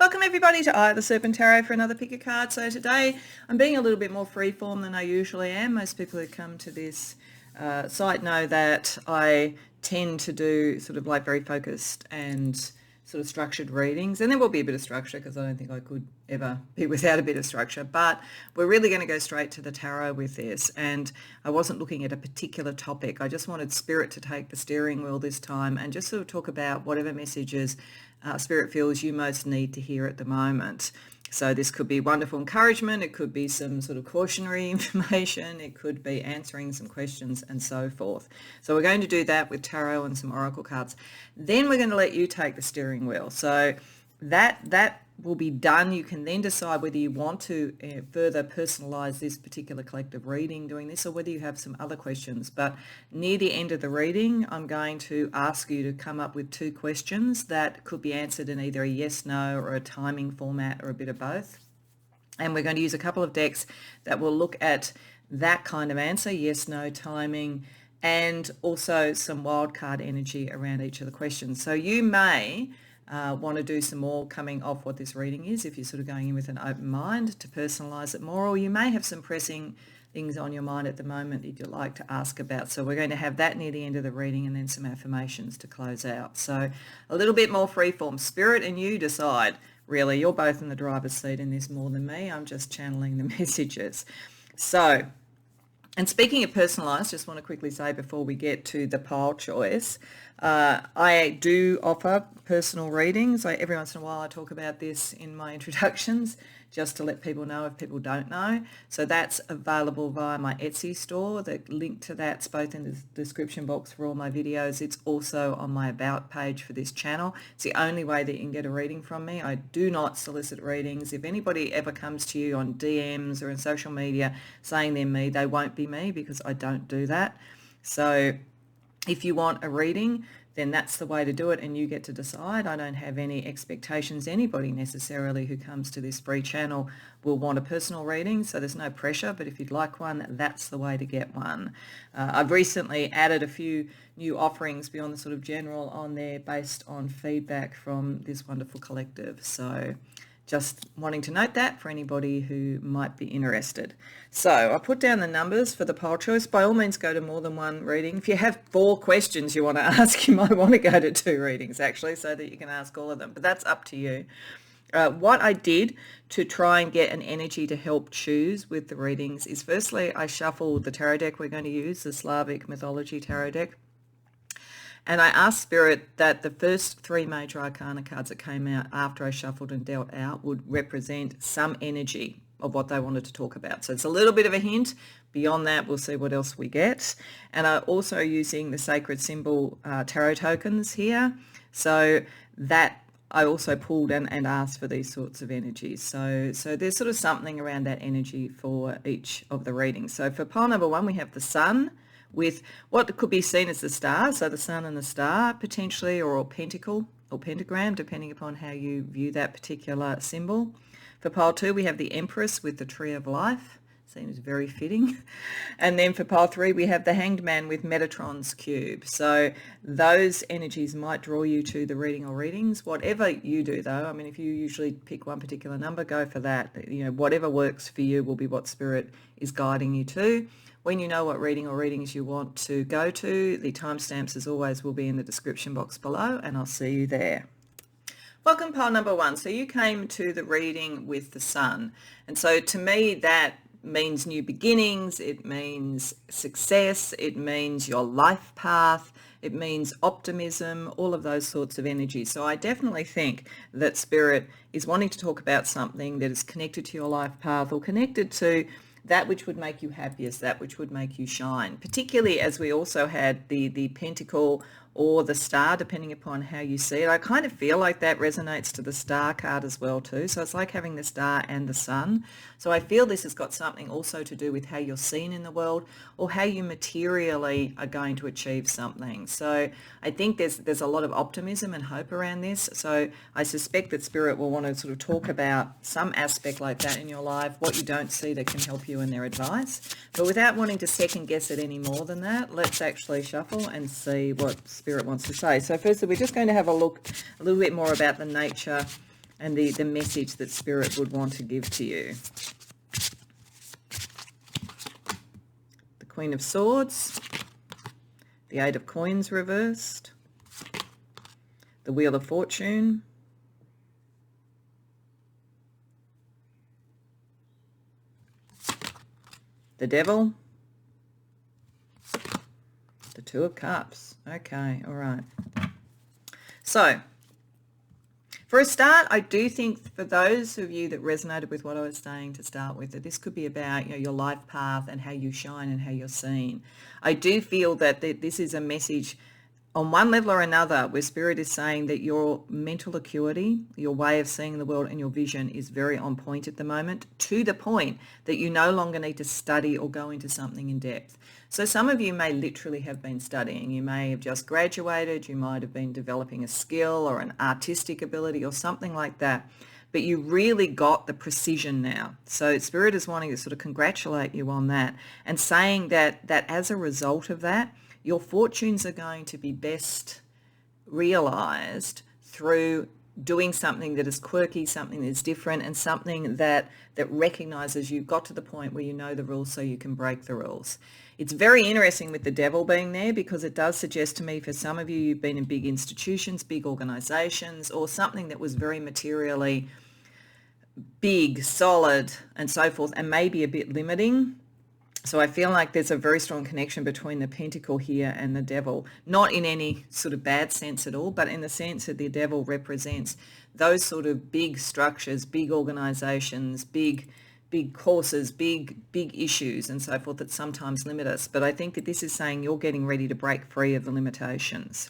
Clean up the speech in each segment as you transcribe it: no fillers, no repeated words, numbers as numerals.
Welcome everybody to Eye of the Serpent Tarot for another pick a card. So today I'm being a little bit more freeform than I usually am. Most people who come to this site know that I tend to do sort of like very focused and sort of structured readings, and there will be a bit of structure because I don't think I could ever be without a bit of structure, but we're really going to go straight to the tarot with this. And I wasn't looking at a particular topic. I just wanted Spirit to take the steering wheel this time and just sort of talk about whatever messages Spirit feels you most need to hear at the moment. So this could be wonderful encouragement, it could be some sort of cautionary information, it could be answering some questions and so forth. So we're going to do that with tarot and some oracle cards. Then we're going to let you take the steering wheel. So that will be done. You can then decide whether you want to further personalize this particular collective reading doing this, or whether you have some other questions. But near the end of the reading, I'm going to ask you to come up with 2 questions that could be answered in either a yes, no, or a timing format, or a bit of both. And we're going to use a couple of decks that will look at that kind of answer, yes, no, timing, and also some wildcard energy around each of the questions. So you may want to do some more coming off what this reading is if you're sort of going in with an open mind to personalize it more, or you may have some pressing things on your mind at the moment that you'd like to ask about. So we're going to have that near the end of the reading, and then some affirmations to close out. So a little bit more freeform. Spirit and you decide. Really, you're both in the driver's seat in this more than me. I'm just channeling the messages. So, and speaking of personalised, just want to quickly say before we get to the pile choice, I do offer personal readings. Every once in a while I talk about this in my introductions just to let people know if people don't know. So that's available via my Etsy store. The link to that's both in the description box for all my videos. It's also on my About page for this channel. It's the only way that you can get a reading from me. I do not solicit readings. If anybody ever comes to you on DMs or in social media saying they're me, they won't be me, because I don't do that. So if you want a reading, then that's the way to do it, and you get to decide. I don't have any expectations anybody necessarily who comes to this free channel will want a personal reading, so there's no pressure, but if you'd like one, that's the way to get one. I've recently added a few new offerings beyond the sort of general on there based on feedback from this wonderful collective. So just wanting to note that for anybody who might be interested. So I put down the numbers for the pile choice. By all means, go to more than one reading. If you have 4 questions you want to ask, you might want to go to 2 readings actually, so that you can ask all of them, but that's up to you. What I did to try and get an energy to help choose with the readings is, firstly, I shuffled the tarot deck we're going to use, the Slavic mythology tarot deck. And I asked Spirit that the first 3 major arcana cards that came out after I shuffled and dealt out would represent some energy of what they wanted to talk about. So it's a little bit of a hint. Beyond that, we'll see what else we get. And I'm also using the sacred symbol tarot tokens here. So that I also pulled and asked for these sorts of energies. So there's sort of something around that energy for each of the readings. So for pile number 1, we have the sun, with what could be seen as the star, so the sun and the star potentially, or a pentacle or pentagram, depending upon how you view that particular symbol. For pile 2, we have the Empress with the Tree of Life. Seems very fitting. And then for pile 3, we have the Hanged Man with Metatron's cube. So those energies might draw you to the reading or readings. Whatever you do, though, I mean, if you usually pick one particular number, go for that. You know, whatever works for you will be what Spirit is guiding you to. When you know what reading or readings you want to go to, the timestamps, as always, will be in the description box below, and I'll see you there. Welcome, pile number 1. So you came to the reading with the sun. And so to me, that means new beginnings, it means success, it means your life path, it means optimism, all of those sorts of energies. So I definitely think that Spirit is wanting to talk about something that is connected to your life path, or connected to that which would make you happiest, that which would make you shine, particularly as we also had the pentacle or the star, depending upon how you see it. I kind of feel like that resonates to the star card as well too. So it's like having the star and the sun. So I feel this has got something also to do with how you're seen in the world, or how you materially are going to achieve something. So I think there's a lot of optimism and hope around this. So I suspect that Spirit will want to sort of talk about some aspect like that in your life, what you don't see that can help you in their advice. But without wanting to second guess it any more than that, let's actually shuffle and see what Spirit wants to say. So firstly, we're just going to have a look a little bit more about the nature and the message that Spirit would want to give to you. The Queen of Swords, the Eight of Coins reversed, the Wheel of Fortune, the Devil, the Two of Cups. Okay, all right. So, for a start, I do think for those of you that resonated with what I was saying to start with, that this could be about, your life path and how you shine and how you're seen. I do feel that this is a message on one level or another where Spirit is saying that your mental acuity, your way of seeing the world and your vision is very on point at the moment, to the point that you no longer need to study or go into something in depth. So some of you may literally have been studying. You may have just graduated. You might have been developing a skill or an artistic ability or something like that. But you really got the precision now. So Spirit is wanting to sort of congratulate you on that and saying that as a result of that, your fortunes are going to be best realized through doing something that is quirky, something that's different, and something that recognizes you've got to the point where you know the rules so you can break the rules. It's very interesting with the Devil being there, because it does suggest to me, for some of you, you've been in big institutions, big organizations, or something that was very materially big, solid, and so forth, and maybe a bit limiting. So I feel like there's a very strong connection between the Pentacle here and the Devil, not in any sort of bad sense at all, but in the sense that the Devil represents those sort of big structures, big organizations, big courses, big issues and so forth that sometimes limit us. But I think that this is saying you're getting ready to break free of the limitations.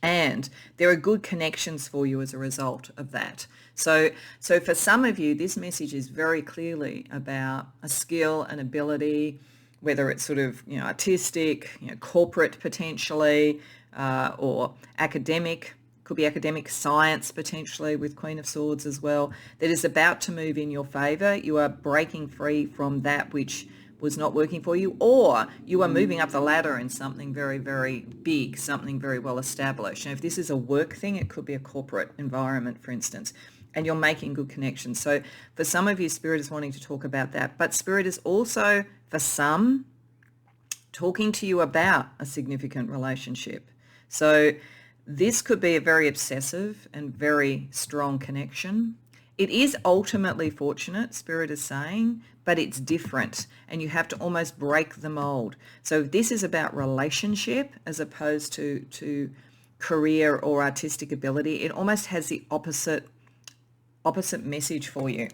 And there are good connections for you as a result of that. So for some of you, this message is very clearly about a skill, an ability, whether it's sort of artistic, corporate potentially, or academic. Could be academic, science potentially with Queen of Swords as well, that is about to move in your favour. You are breaking free from that which was not working for you, or you are moving up the ladder in something very, very big, something very well established. And if this is a work thing, it could be a corporate environment, for instance, and you're making good connections. So for some of you, Spirit is wanting to talk about that, but Spirit is also, for some, talking to you about a significant relationship. So this could be a very obsessive and very strong connection. It is ultimately fortunate, Spirit is saying, but it's different, and you have to almost break the mold. So if this is about relationship as opposed to career or artistic ability, it almost has the opposite message for you,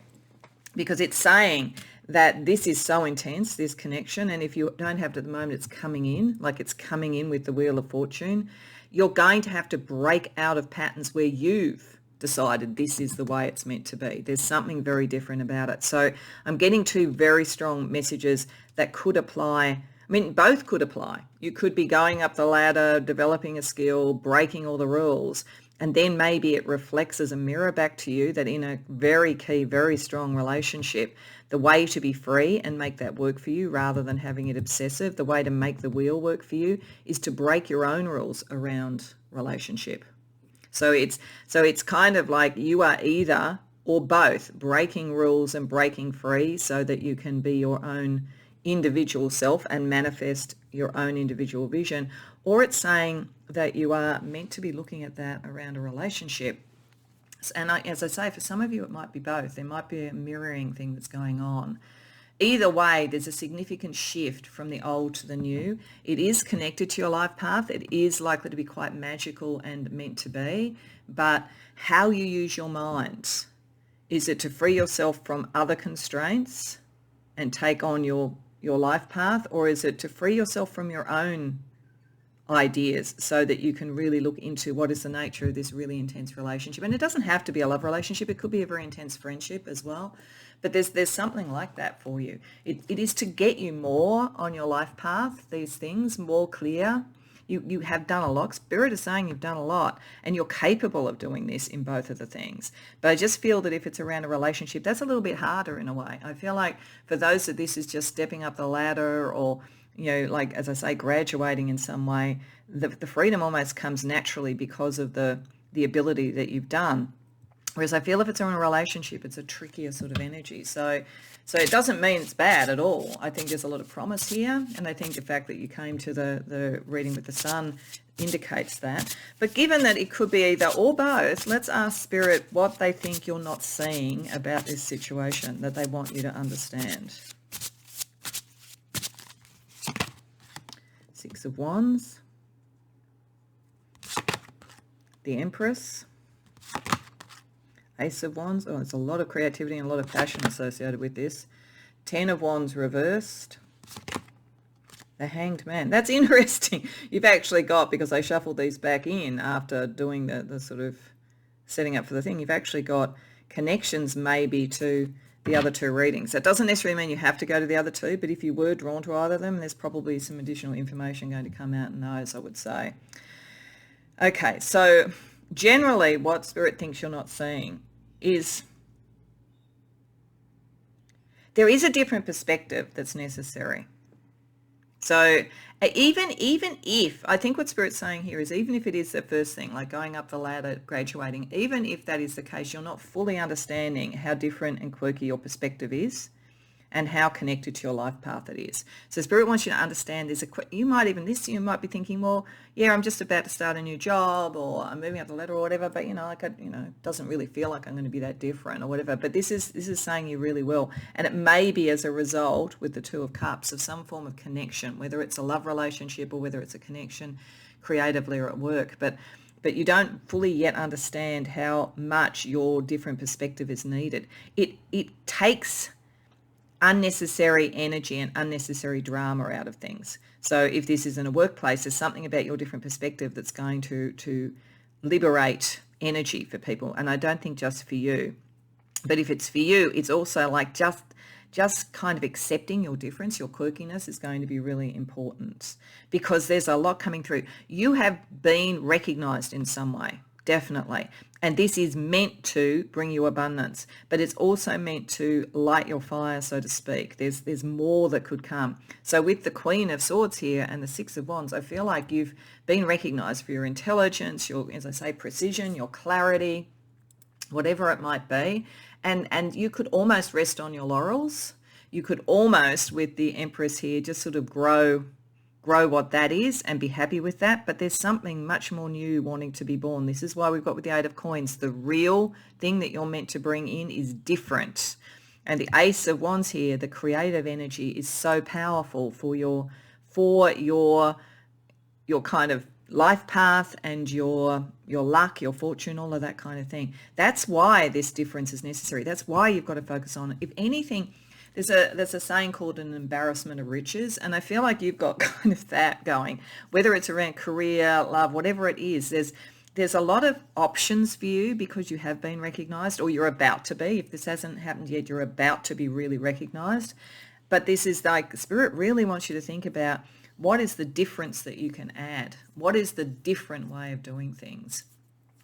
because it's saying that this is so intense, this connection, and if you don't have it at the moment, it's coming in, like it's coming in with the Wheel of Fortune. You're going to have to break out of patterns where you've decided this is the way it's meant to be. There's something very different about it. So I'm getting two very strong messages that could apply. I mean, both could apply. You could be going up the ladder, developing a skill, breaking all the rules, and then maybe it reflects as a mirror back to you that in a very key, very strong relationship, the way to be free and make that work for you rather than having it obsessive, the way to make the wheel work for you is to break your own rules around relationship. So it's kind of like you are either or both breaking rules and breaking free so that you can be your own individual self and manifest your own individual vision, or it's saying that you are meant to be looking at that around a relationship. And as I say, for some of you, it might be both. There might be a mirroring thing that's going on. Either way, there's a significant shift from the old to the new. It is connected to your life path. It is likely to be quite magical and meant to be. But how you use your mind, is it to free yourself from other constraints and take on your life path, or is it to free yourself from your own ideas so that you can really look into what is the nature of this really intense relationship? And it doesn't have to be a love relationship. It could be a very intense friendship as well. But there's something like that for you. It is to get you more on your life path, these things, more clear. You have done a lot. Spirit is saying you've done a lot, and you're capable of doing this in both of the things. But I just feel that if it's around a relationship, that's a little bit harder in a way. I feel like for those that this is just stepping up the ladder, or like, as I say, graduating in some way, the freedom almost comes naturally because of the ability that you've done. Whereas I feel if it's in a relationship, it's a trickier sort of energy. So it doesn't mean it's bad at all. I think there's a lot of promise here. And I think the fact that you came to the reading with the sun indicates that. But given that it could be either or both, let's ask Spirit what they think you're not seeing about this situation that they want you to understand. Six of Wands. The Empress. Ace of Wands. Oh, there's a lot of creativity and a lot of passion associated with this. 10 of Wands reversed. The Hanged Man. That's interesting. You've actually got, because I shuffled these back in after doing the sort of setting up for the thing, you've actually got connections maybe to the other two readings. That doesn't necessarily mean you have to go to the other two, but if you were drawn to either of them, there's probably some additional information going to come out in those, I would say. Okay, so generally what Spirit thinks you're not seeing is there is a different perspective that's necessary. So even if, I think what Spirit's saying here is even if it is the first thing, like going up the ladder, graduating, even if that is the case, you're not fully understanding how different and quirky your perspective is and how connected to your life path it is. So Spirit wants you to understand you might be thinking, well, yeah, I'm just about to start a new job or I'm moving up the ladder or whatever, but it doesn't really feel like I'm going to be that different or whatever. But this is saying you really will. And it may be as a result with the Two of Cups of some form of connection, whether it's a love relationship or whether it's a connection creatively or at work. But you don't fully yet understand how much your different perspective is needed. It takes unnecessary energy and unnecessary drama out of things. So if this is in a workplace, there's something about your different perspective that's going to liberate energy for people. And I don't think just for you, but if it's for you, it's also like just kind of accepting your difference, your quirkiness is going to be really important because there's a lot coming through. You have been recognized in some way, definitely. And this is meant to bring you abundance, but it's also meant to light your fire, so to speak. There's more that could come. So with the Queen of Swords here and the Six of Wands, I feel like you've been recognized for your intelligence, your, as I say, precision, your clarity, whatever it might be. And you could almost rest on your laurels. You could almost, with the Empress here, just sort of grow what that is and be happy with that. But there's something much more new wanting to be born. This is why we've got with the Eight of Coins. The real thing that you're meant to bring in is different. And the Ace of Wands here, the creative energy is so powerful for your kind of life path and your luck, your fortune, all of that kind of thing. That's why this difference is necessary. That's why you've got to focus on, if anything, there's a saying called an embarrassment of riches, and I feel like you've got kind of that going, whether it's around career, love, whatever it is. There's a lot of options for you because you have been recognized, or you're about to be. If this hasn't happened yet, you're about to be really recognized. But this is like Spirit really wants you to think about what is the difference that you can add? What is the different way of doing things?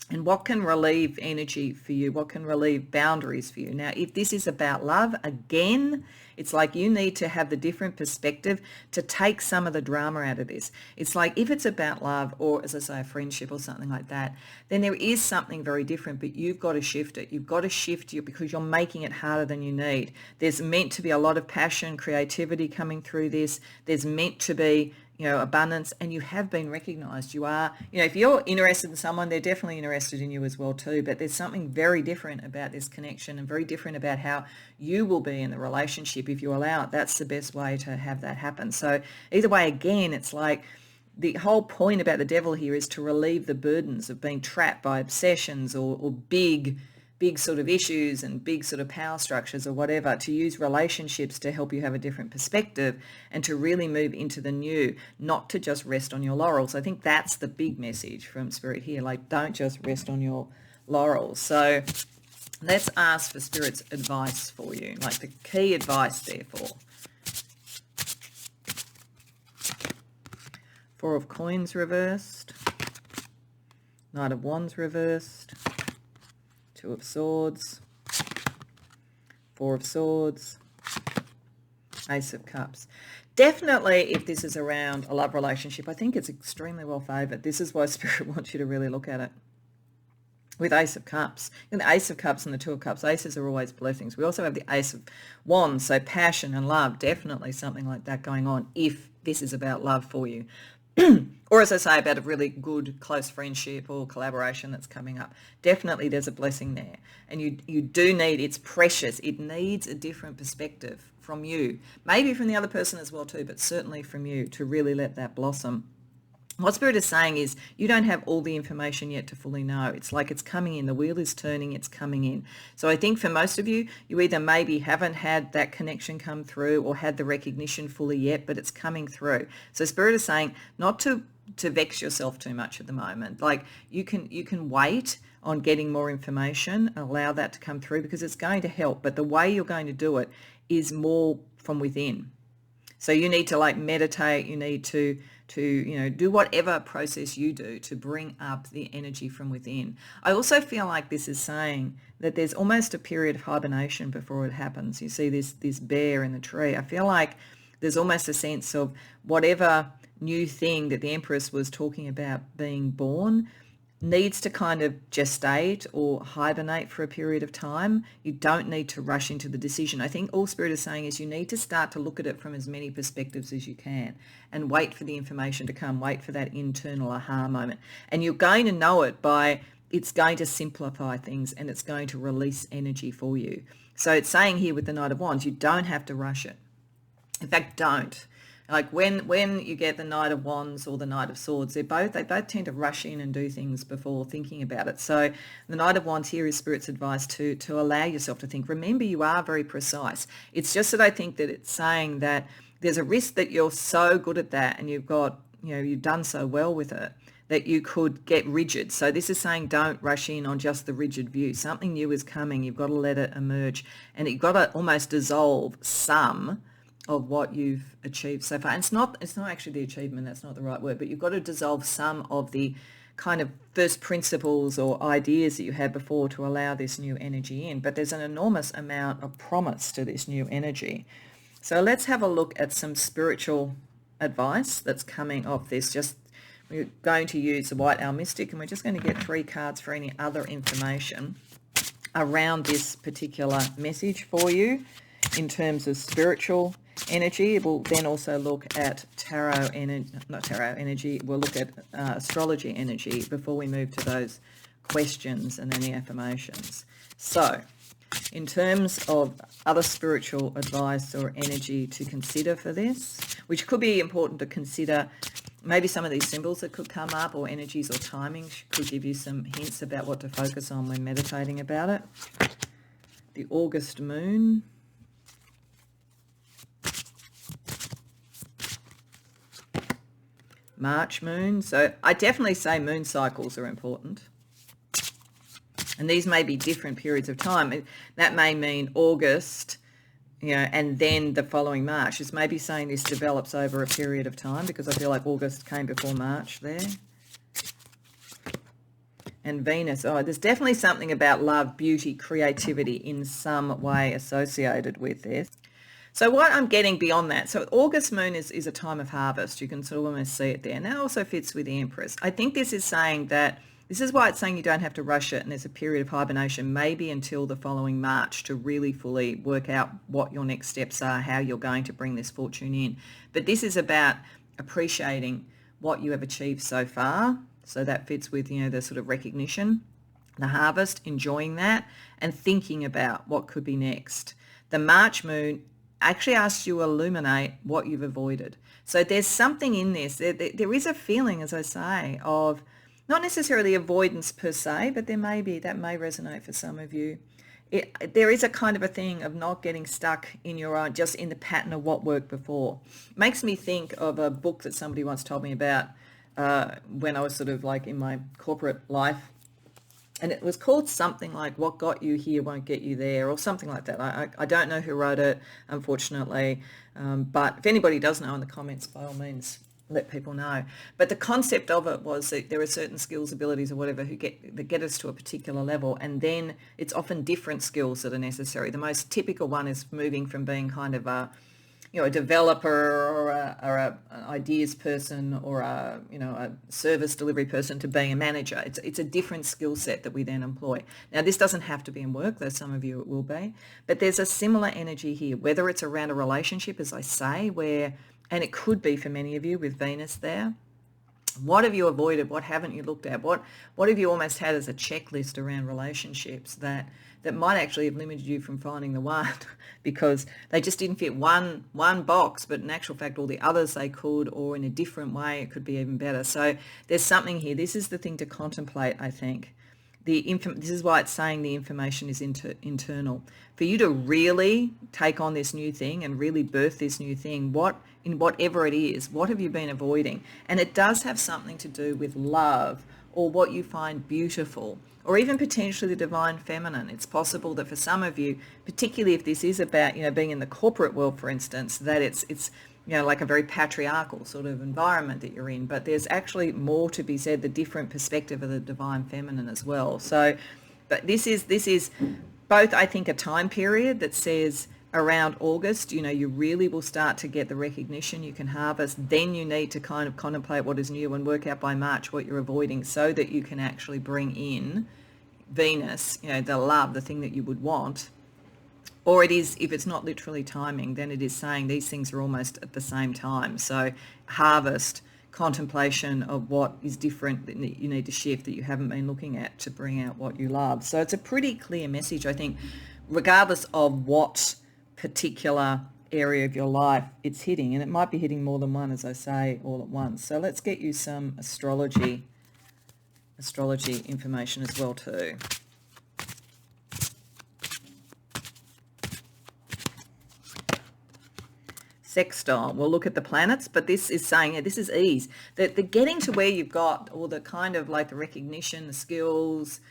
And what can relieve energy for you? What can relieve boundaries for you? Now, if this is about love, again, it's like you need to have the different perspective to take some of the drama out of this. It's like if it's about love or, as I say, a friendship or something like that, then there is something very different, but you've got to shift it. You've got to shift it because you're making it harder than you need. There's meant to be a lot of passion, creativity coming through this. There's meant to be abundance, and you have been recognized. You are, if you're interested in someone, they're definitely interested in you as well too, but there's something very different about this connection and very different about how you will be in the relationship if you allow it. That's the best way to have that happen. So either way, again, it's like the whole point about the Devil here is to relieve the burdens of being trapped by obsessions or big sort of issues and big sort of power structures or whatever, to use relationships to help you have a different perspective and to really move into the new, not to just rest on your laurels. I think that's the big message from Spirit here, like don't just rest on your laurels. So let's ask for Spirit's advice for you, like the key advice therefore. Four of Coins reversed, Knight of Wands reversed, Two of Swords, Four of Swords, Ace of Cups. Definitely, if this is around a love relationship, I think it's extremely well favoured. This is why Spirit wants you to really look at it. with Ace of Cups. And the Ace of Cups and the Two of Cups, aces are always blessings. We also have the Ace of Wands, so passion and love, definitely something like that going on if this is about love for you. Or as I say, about a really good close friendship or collaboration that's coming up. Definitely there's a blessing there. And you do need, it's precious. It needs a different perspective from you. Maybe from the other person as well too, but certainly from you to really let that blossom. What Spirit is saying is you don't have all the information yet to fully know. It's like it's coming in. The wheel is turning. It's coming in. So I think for most of you, you either maybe haven't had that connection come through or had the recognition fully yet, but it's coming through. So Spirit is saying not to vex yourself too much at the moment. Like you can wait on getting more information, allow that to come through because it's going to help. But the way you're going to do it is more from within. So you need to like meditate. You need to do whatever process you do to bring up the energy from within. I also feel like this is saying that there's almost a period of hibernation before it happens. You see this bear in the tree. I feel like there's almost a sense of whatever new thing that the Empress was talking about being born needs to kind of gestate or hibernate for a period of time. You don't need to rush into the decision. I think all Spirit is saying is you need to start to look at it from as many perspectives as you can and wait for the information to come, wait for that internal aha moment. And you're going to know it by, it's going to simplify things and it's going to release energy for you. So it's saying here with the Knight of Wands, you don't have to rush it. In fact, don't. Like when you get the Knight of Wands or the Knight of Swords, they both tend to rush in and do things before thinking about it. So the Knight of Wands here is Spirit's advice to allow yourself to think. Remember, you are very precise. It's just that I think that it's saying that there's a risk that you're so good at that and you've done so well with it that you could get rigid. So this is saying don't rush in on just the rigid view. Something new is coming. You've got to let it emerge and you've got to almost dissolve some of what you've achieved so far. And it's not actually the achievement, that's not the right word, but you've got to dissolve some of the kind of first principles or ideas that you had before to allow this new energy in. But there's an enormous amount of promise to this new energy. So let's have a look at some spiritual advice that's coming off this. We're going to use the White Owl Mystic and we're just going to get 3 cards for any other information around this particular message for you in terms of spiritual energy. We'll then also look at we'll look at astrology energy before we move to those questions and then the affirmations. So in terms of other spiritual advice or energy to consider for this, which could be important to consider, maybe some of these symbols that could come up or energies or timings could give you some hints about what to focus on when meditating about it. The August moon, March moon. So I definitely say moon cycles are important. And these may be different periods of time. That may mean August, and then the following March. It's maybe saying this develops over a period of time because I feel like August came before March there. And Venus. Oh, there's definitely something about love, beauty, creativity in some way associated with this. So what I'm getting beyond that, so August moon is a time of harvest. You can sort of almost see it there. And that also fits with the Empress. I think this is saying that, this is why it's saying you don't have to rush it and there's a period of hibernation, maybe until the following March to really fully work out what your next steps are, how you're going to bring this fortune in. But this is about appreciating what you have achieved so far. So that fits with, the sort of recognition, the harvest, enjoying that and thinking about what could be next. The March moon actually asks you to illuminate what you've avoided. So there's something in this. There is a feeling, as I say, of not necessarily avoidance per se, but that may resonate for some of you. There is a kind of a thing of not getting stuck in your own, just in the pattern of what worked before. It makes me think of a book that somebody once told me about when I was sort of like in my corporate life. And it was called something like What Got You Here Won't Get You There, or something like that. I don't know who wrote it, unfortunately. But if anybody does know in the comments, by all means, let people know. But the concept of it was that there are certain skills, abilities or whatever that get us to a particular level. And then it's often different skills that are necessary. The most typical one is moving from being kind of a a developer or an ideas person or a service delivery person to being a manager. It's a different skill set that we then employ. Now, this doesn't have to be in work, though some of you it will be, but there's a similar energy here, whether it's around a relationship, as I say, and it could be for many of you with Venus there. What have you avoided? What haven't you looked at? What have you almost had as a checklist around relationships that might actually have limited you from finding the one because they just didn't fit one box, but in actual fact all the others they could, or in a different way it could be even better. So there's something here. This is the thing to contemplate, I think. This is why it's saying the information is internal. For you to really take on this new thing and really birth this new thing, in whatever it is, what have you been avoiding? And it does have something to do with love or what you find beautiful, or even potentially the divine feminine. It's possible that for some of you, particularly if this is about, being in the corporate world, for instance, that it's like a very patriarchal sort of environment that you're in, but there's actually more to be said, the different perspective of the divine feminine as well. So, but this is both, I think, a time period that says around August, you really will start to get the recognition you can harvest. Then you need to kind of contemplate what is new and work out by March what you're avoiding so that you can actually bring in Venus, the love, the thing that you would want. Or it is, if it's not literally timing, then it is saying these things are almost at the same time. So harvest, contemplation of what is different that you need to shift that you haven't been looking at to bring out what you love. So it's a pretty clear message, I think, regardless of what particular area of your life it's hitting. And it might be hitting more than one, as I say, all at once. So let's get you some astrology information as well too. Sextile. We'll look at the planets, but this is saying this is ease. The getting to where you've got all the kind of like the recognition, the skills,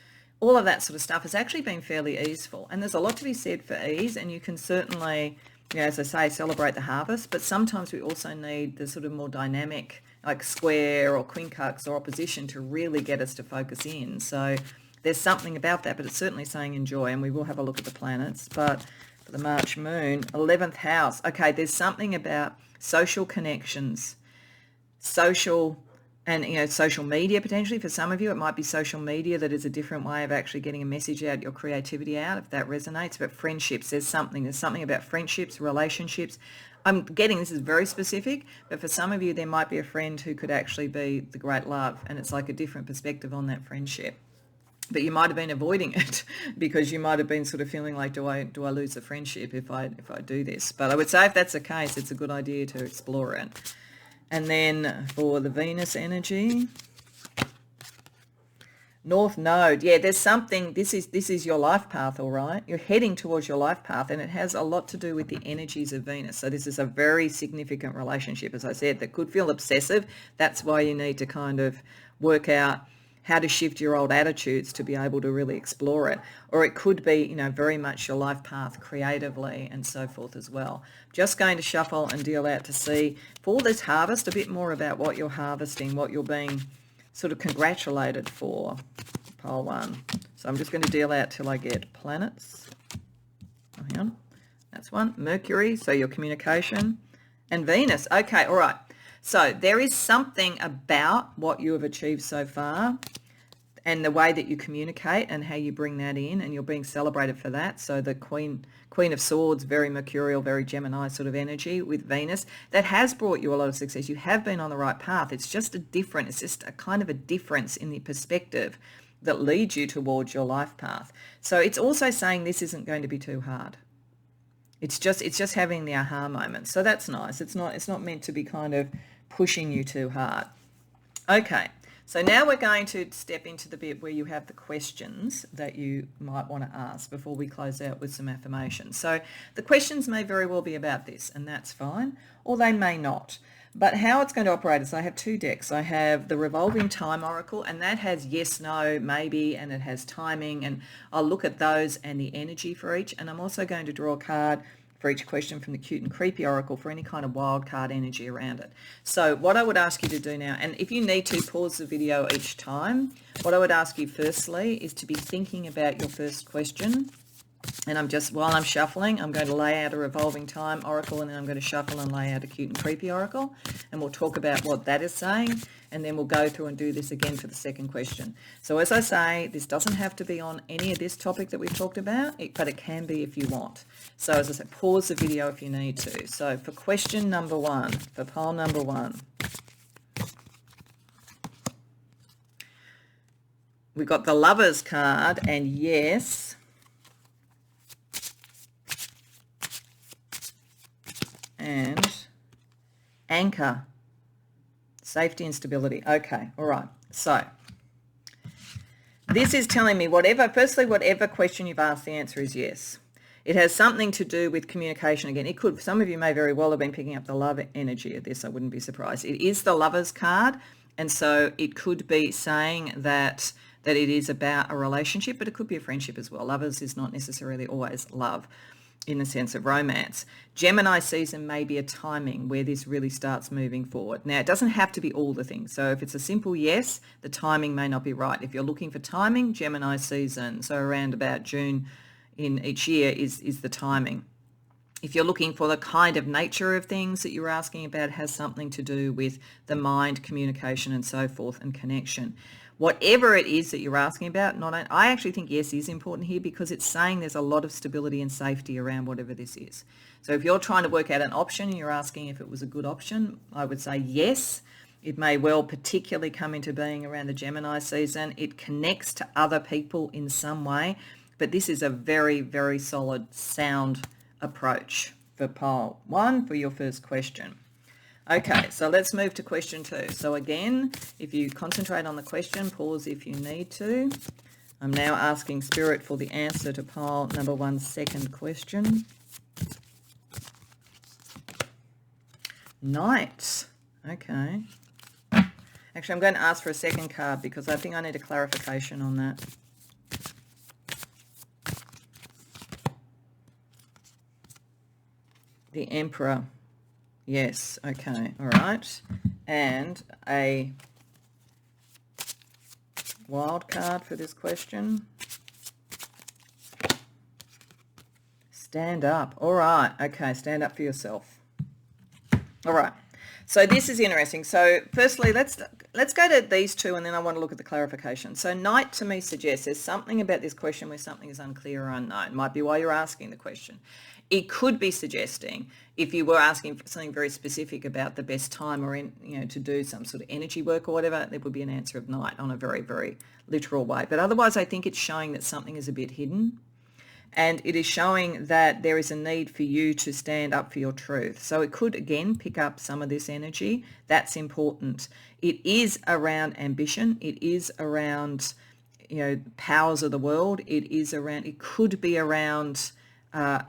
all of that sort of stuff has actually been fairly easeful. And there's a lot to be said for ease, and you can certainly, as I say, celebrate the harvest, but sometimes we also need the sort of more dynamic, like square or quincunx or opposition to really get us to focus in. So there's something about that, but it's certainly saying enjoy, and we will have a look at the planets. But for the March moon, 11th house. Okay, there's something about social connections, social media potentially. For some of you, it might be social media that is a different way of actually getting a message out, your creativity out, if that resonates. But friendships, there's something about friendships, relationships. I'm getting, this is very specific, but for some of you, there might be a friend who could actually be the great love, and it's like a different perspective on that friendship. But you might have been avoiding it because you might have been sort of feeling like, do I lose the friendship if I do this? But I would say if that's the case, it's a good idea to explore it. And then for the Venus energy, North Node. Yeah, there's something, this is your life path, all right? You're heading towards your life path, and it has a lot to do with the energies of Venus. So this is a very significant relationship, as I said, that could feel obsessive. That's why you need to kind of work out how to shift your old attitudes to be able to really explore it. Or it could be, very much your life path creatively and so forth as well. Just going to shuffle and deal out to see, for this harvest, a bit more about what you're harvesting, what you're being sort of congratulated for, pile one. So I'm just going to deal out till I get planets. Oh, hang on. That's one. Mercury, so your communication. And Venus. Okay, all right. So there is something about what you have achieved so far and the way that you communicate and how you bring that in, and you're being celebrated for that. So the Queen of Swords, very Mercurial, very Gemini sort of energy with Venus, that has brought you a lot of success. You have been on the right path. It's just a kind of a difference in the perspective that leads you towards your life path. So it's also saying this isn't going to be too hard. It's just having the aha moment. So that's nice. It's not meant to be kind of pushing you too hard. Okay, so now we're going to step into the bit where you have the questions that you might want to ask before we close out with some affirmations. So the questions may very well be about this, and that's fine, or they may not. But how it's going to operate is I have two decks. I have the Revolving Time Oracle, and that has yes, no, maybe, and it has timing, and I'll look at those and the energy for each. And I'm also going to draw a card for each question from the Cute and Creepy Oracle for any kind of wild card energy around it. So what I would ask you to do now, and if you need to pause the video each time, what I would ask you firstly is to be thinking about your first question And I'm just, while I'm shuffling, I'm going to lay out a revolving time oracle, and then I'm going to shuffle and lay out a cute and creepy oracle, and we'll talk about what that is saying, and then we'll go through and do this again for the second question. So as I say, this doesn't have to be on any of this topic that we've talked about, but it can be if you want. So as I said, pause the video if you need to. So for question number 1, for pile number 1, we've got the Lovers card, and yes, and anchor, safety and stability. Okay, all right. So this is telling me whatever question you've asked, the answer is yes. It has something to do with communication. Again, it could, some of you may very well have been picking up the love energy of this. I wouldn't be surprised. It is the Lovers card, and so it could be saying that it is about a relationship, but it could be a friendship as well. Lovers is not necessarily always love in the sense of romance. Gemini season may be a timing where this really starts moving forward. Now, it doesn't have to be all the things. So if it's a simple yes, the timing may not be right. If you're looking for timing, Gemini season, so around about June in each year is the timing. If you're looking for the kind of nature of things that you're asking about, has something to do with the mind, communication, and so forth, and connection. Whatever it is that you're asking about, I actually think yes is important here, because it's saying there's a lot of stability and safety around whatever this is. So if you're trying to work out an option and you're asking if it was a good option, I would say yes. It may well particularly come into being around the Gemini season. It connects to other people in some way, but this is a very, very solid, sound approach for pile 1 for your first question. Okay, so let's move to question 2. So again, if you concentrate on the question, pause if you need to. I'm now asking Spirit for the answer to pile number 1's second question. Knight. Okay. Actually, I'm going to ask for a second card because I think I need a clarification on that. The Emperor. Yes, okay, all right. And a wild card for this question. Stand up. All right, okay, stand up for yourself. All right, so this is interesting. So firstly, let's go to these two, and then I want to look at the clarification. So Knight to me suggests there's something about this question where something is unclear or unknown. Might be why you're asking the question. It could be suggesting, if you were asking for something very specific about the best time or to do some sort of energy work or whatever, there would be an answer of Knight on a very, very literal way. But otherwise, I think it's showing that something is a bit hidden, and it is showing that there is a need for you to stand up for your truth. So it could, again, pick up some of this energy. That's important. It is around ambition. It is around, powers of the world. It could be around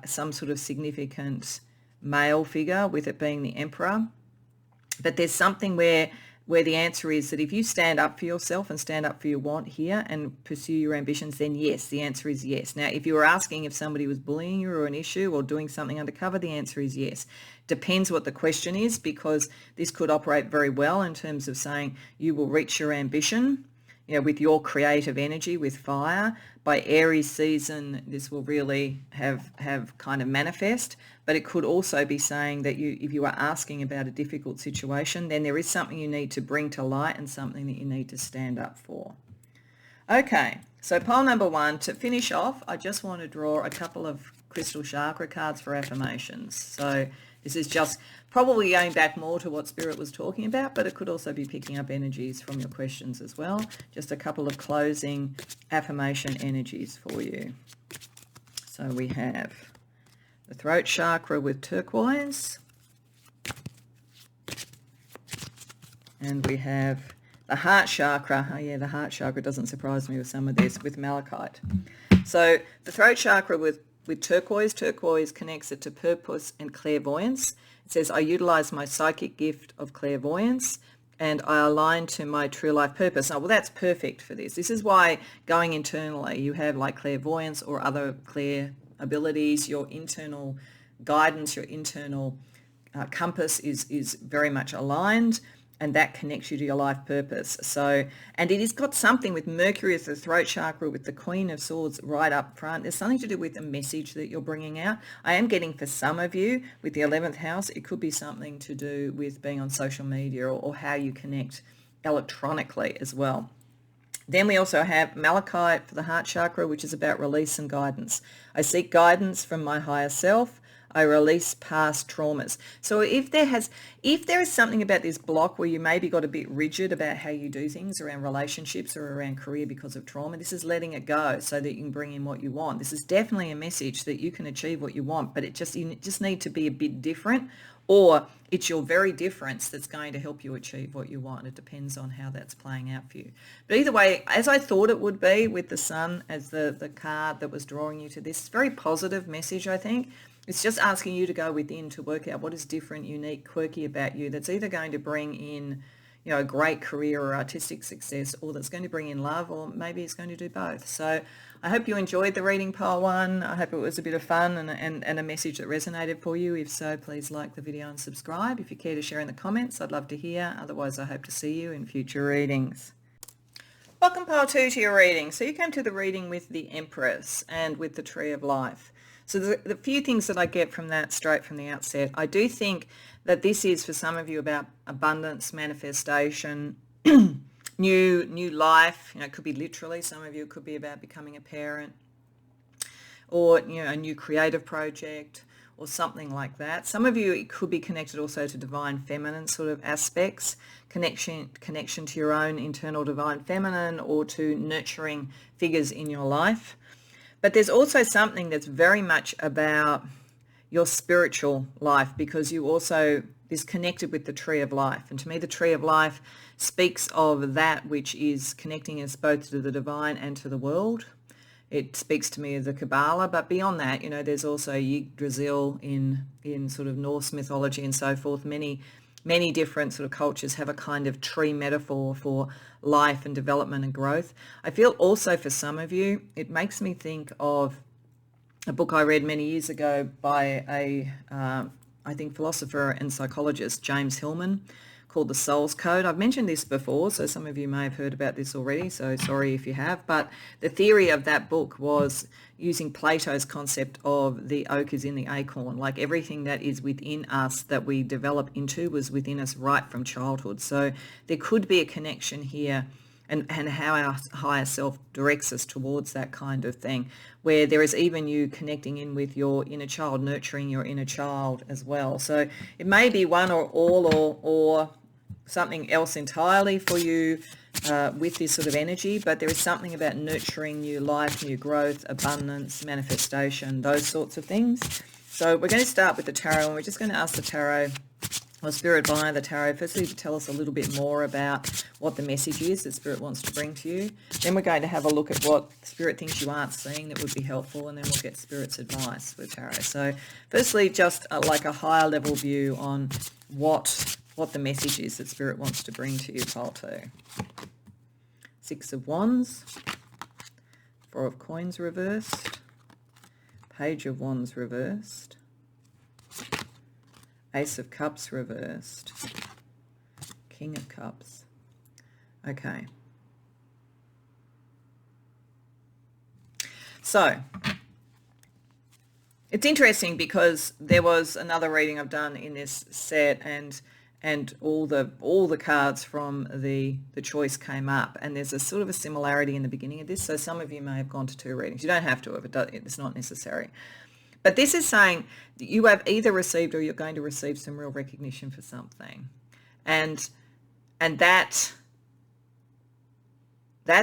some sort of significant male figure, with it being the Emperor. But there's something where the answer is that if you stand up for yourself and stand up for your want here and pursue your ambitions, then yes, the answer is yes. Now, if you were asking if somebody was bullying you or an issue or doing something undercover, the answer is yes. Depends what the question is, because this could operate very well in terms of saying you will reach your ambition, with your creative energy, with fire. By Aries season, this will really have kind of manifest, but it could also be saying that if you are asking about a difficult situation, then there is something you need to bring to light and something that you need to stand up for. Okay, so pile number 1, to finish off, I just want to draw a couple of crystal chakra cards for affirmations. So this is just probably going back more to what Spirit was talking about, but it could also be picking up energies from your questions as well. Just a couple of closing affirmation energies for you. So we have the throat chakra with turquoise, and we have the heart chakra. Oh yeah, the heart chakra doesn't surprise me with some of this, with malachite. So the throat chakra with turquoise connects it to purpose and clairvoyance. It says, I utilize my psychic gift of clairvoyance and I align to my true life purpose. Oh, well, that's perfect for this. This is why going internally, you have like clairvoyance or other clair abilities, your internal guidance, your internal compass is very much aligned. and that connects you to your life purpose. So, and it has got something with Mercury as the throat chakra, with the Queen of Swords right up front. There's something to do with the message that you're bringing out. I am getting, for some of you, with the 11th house, it could be something to do with being on social media, or how you connect electronically as well. Then we also have Malachite for the heart chakra, which is about release and guidance. I seek guidance from my higher self. I release past traumas. So if there is something about this block where you maybe got a bit rigid about how you do things around relationships or around career because of trauma, this is letting it go so that you can bring in what you want. This is definitely a message that you can achieve what you want, but you just need to be a bit different, or it's your very difference that's going to help you achieve what you want. It depends on how that's playing out for you. But either way, as I thought it would be with the Sun as the card that was drawing you to this, very positive message, I think. It's just asking you to go within to work out what is different, unique, quirky about you that's either going to bring in, a great career or artistic success, or that's going to bring in love, or maybe it's going to do both. So I hope you enjoyed the reading, pile one. I hope it was a bit of fun and a message that resonated for you. If so, please like the video and subscribe. If you care to share in the comments, I'd love to hear. Otherwise, I hope to see you in future readings. Welcome, pile two, to your reading. So you came to the reading with the Empress and with the Tree of Life. So the few things that I get from that straight from the outset, I do think that this is for some of you about abundance, manifestation, new life. It could be literally. Some of you, it could be about becoming a parent, or a new creative project, or something like that. Some of you, it could be connected also to divine feminine sort of aspects, connection to your own internal divine feminine, or to nurturing figures in your life. But there's also something that's very much about your spiritual life, because you also is connected with the Tree of Life. And to me, the Tree of Life speaks of that which is connecting us both to the divine and to the world. It speaks to me of the Kabbalah, but beyond that, there's also Yggdrasil in sort of Norse mythology and so forth. Many different sort of cultures have a kind of tree metaphor for life and development and growth. I feel also for some of you, it makes me think of a book I read many years ago by I think, philosopher and psychologist, James Hillman, called The Soul's Code. I've mentioned this before, so some of you may have heard about this already, so sorry if you have. But the theory of that book was using Plato's concept of the oak is in the acorn, like everything that is within us that we develop into was within us right from childhood. So there could be a connection here, and how our higher self directs us towards that kind of thing, where there is even you connecting in with your inner child, nurturing your inner child as well. So it may be one or all, or something else entirely for you with this sort of energy, but there is something about nurturing new life, new growth, abundance, manifestation, those sorts of things. So we're going to start with the tarot, and we're just going to ask the tarot, or Spirit via the tarot, firstly to tell us a little bit more about what the message is that Spirit wants to bring to you. Then we're going to have a look at what Spirit thinks you aren't seeing that would be helpful, and then we'll get Spirit's advice with tarot. So firstly, just like a higher level view on what the message is that Spirit wants to bring to you, pile two. Six of Wands, Four of Coins reversed, Page of Wands reversed, Ace of Cups reversed, King of Cups. Okay. So it's interesting because there was another reading I've done in this set, and all the cards from the choice came up, and there's a sort of a similarity in the beginning of this. So some of you may have gone to two readings. You don't have to, if it's not necessary. But this is saying that you have either received or you're going to receive some real recognition for something. And that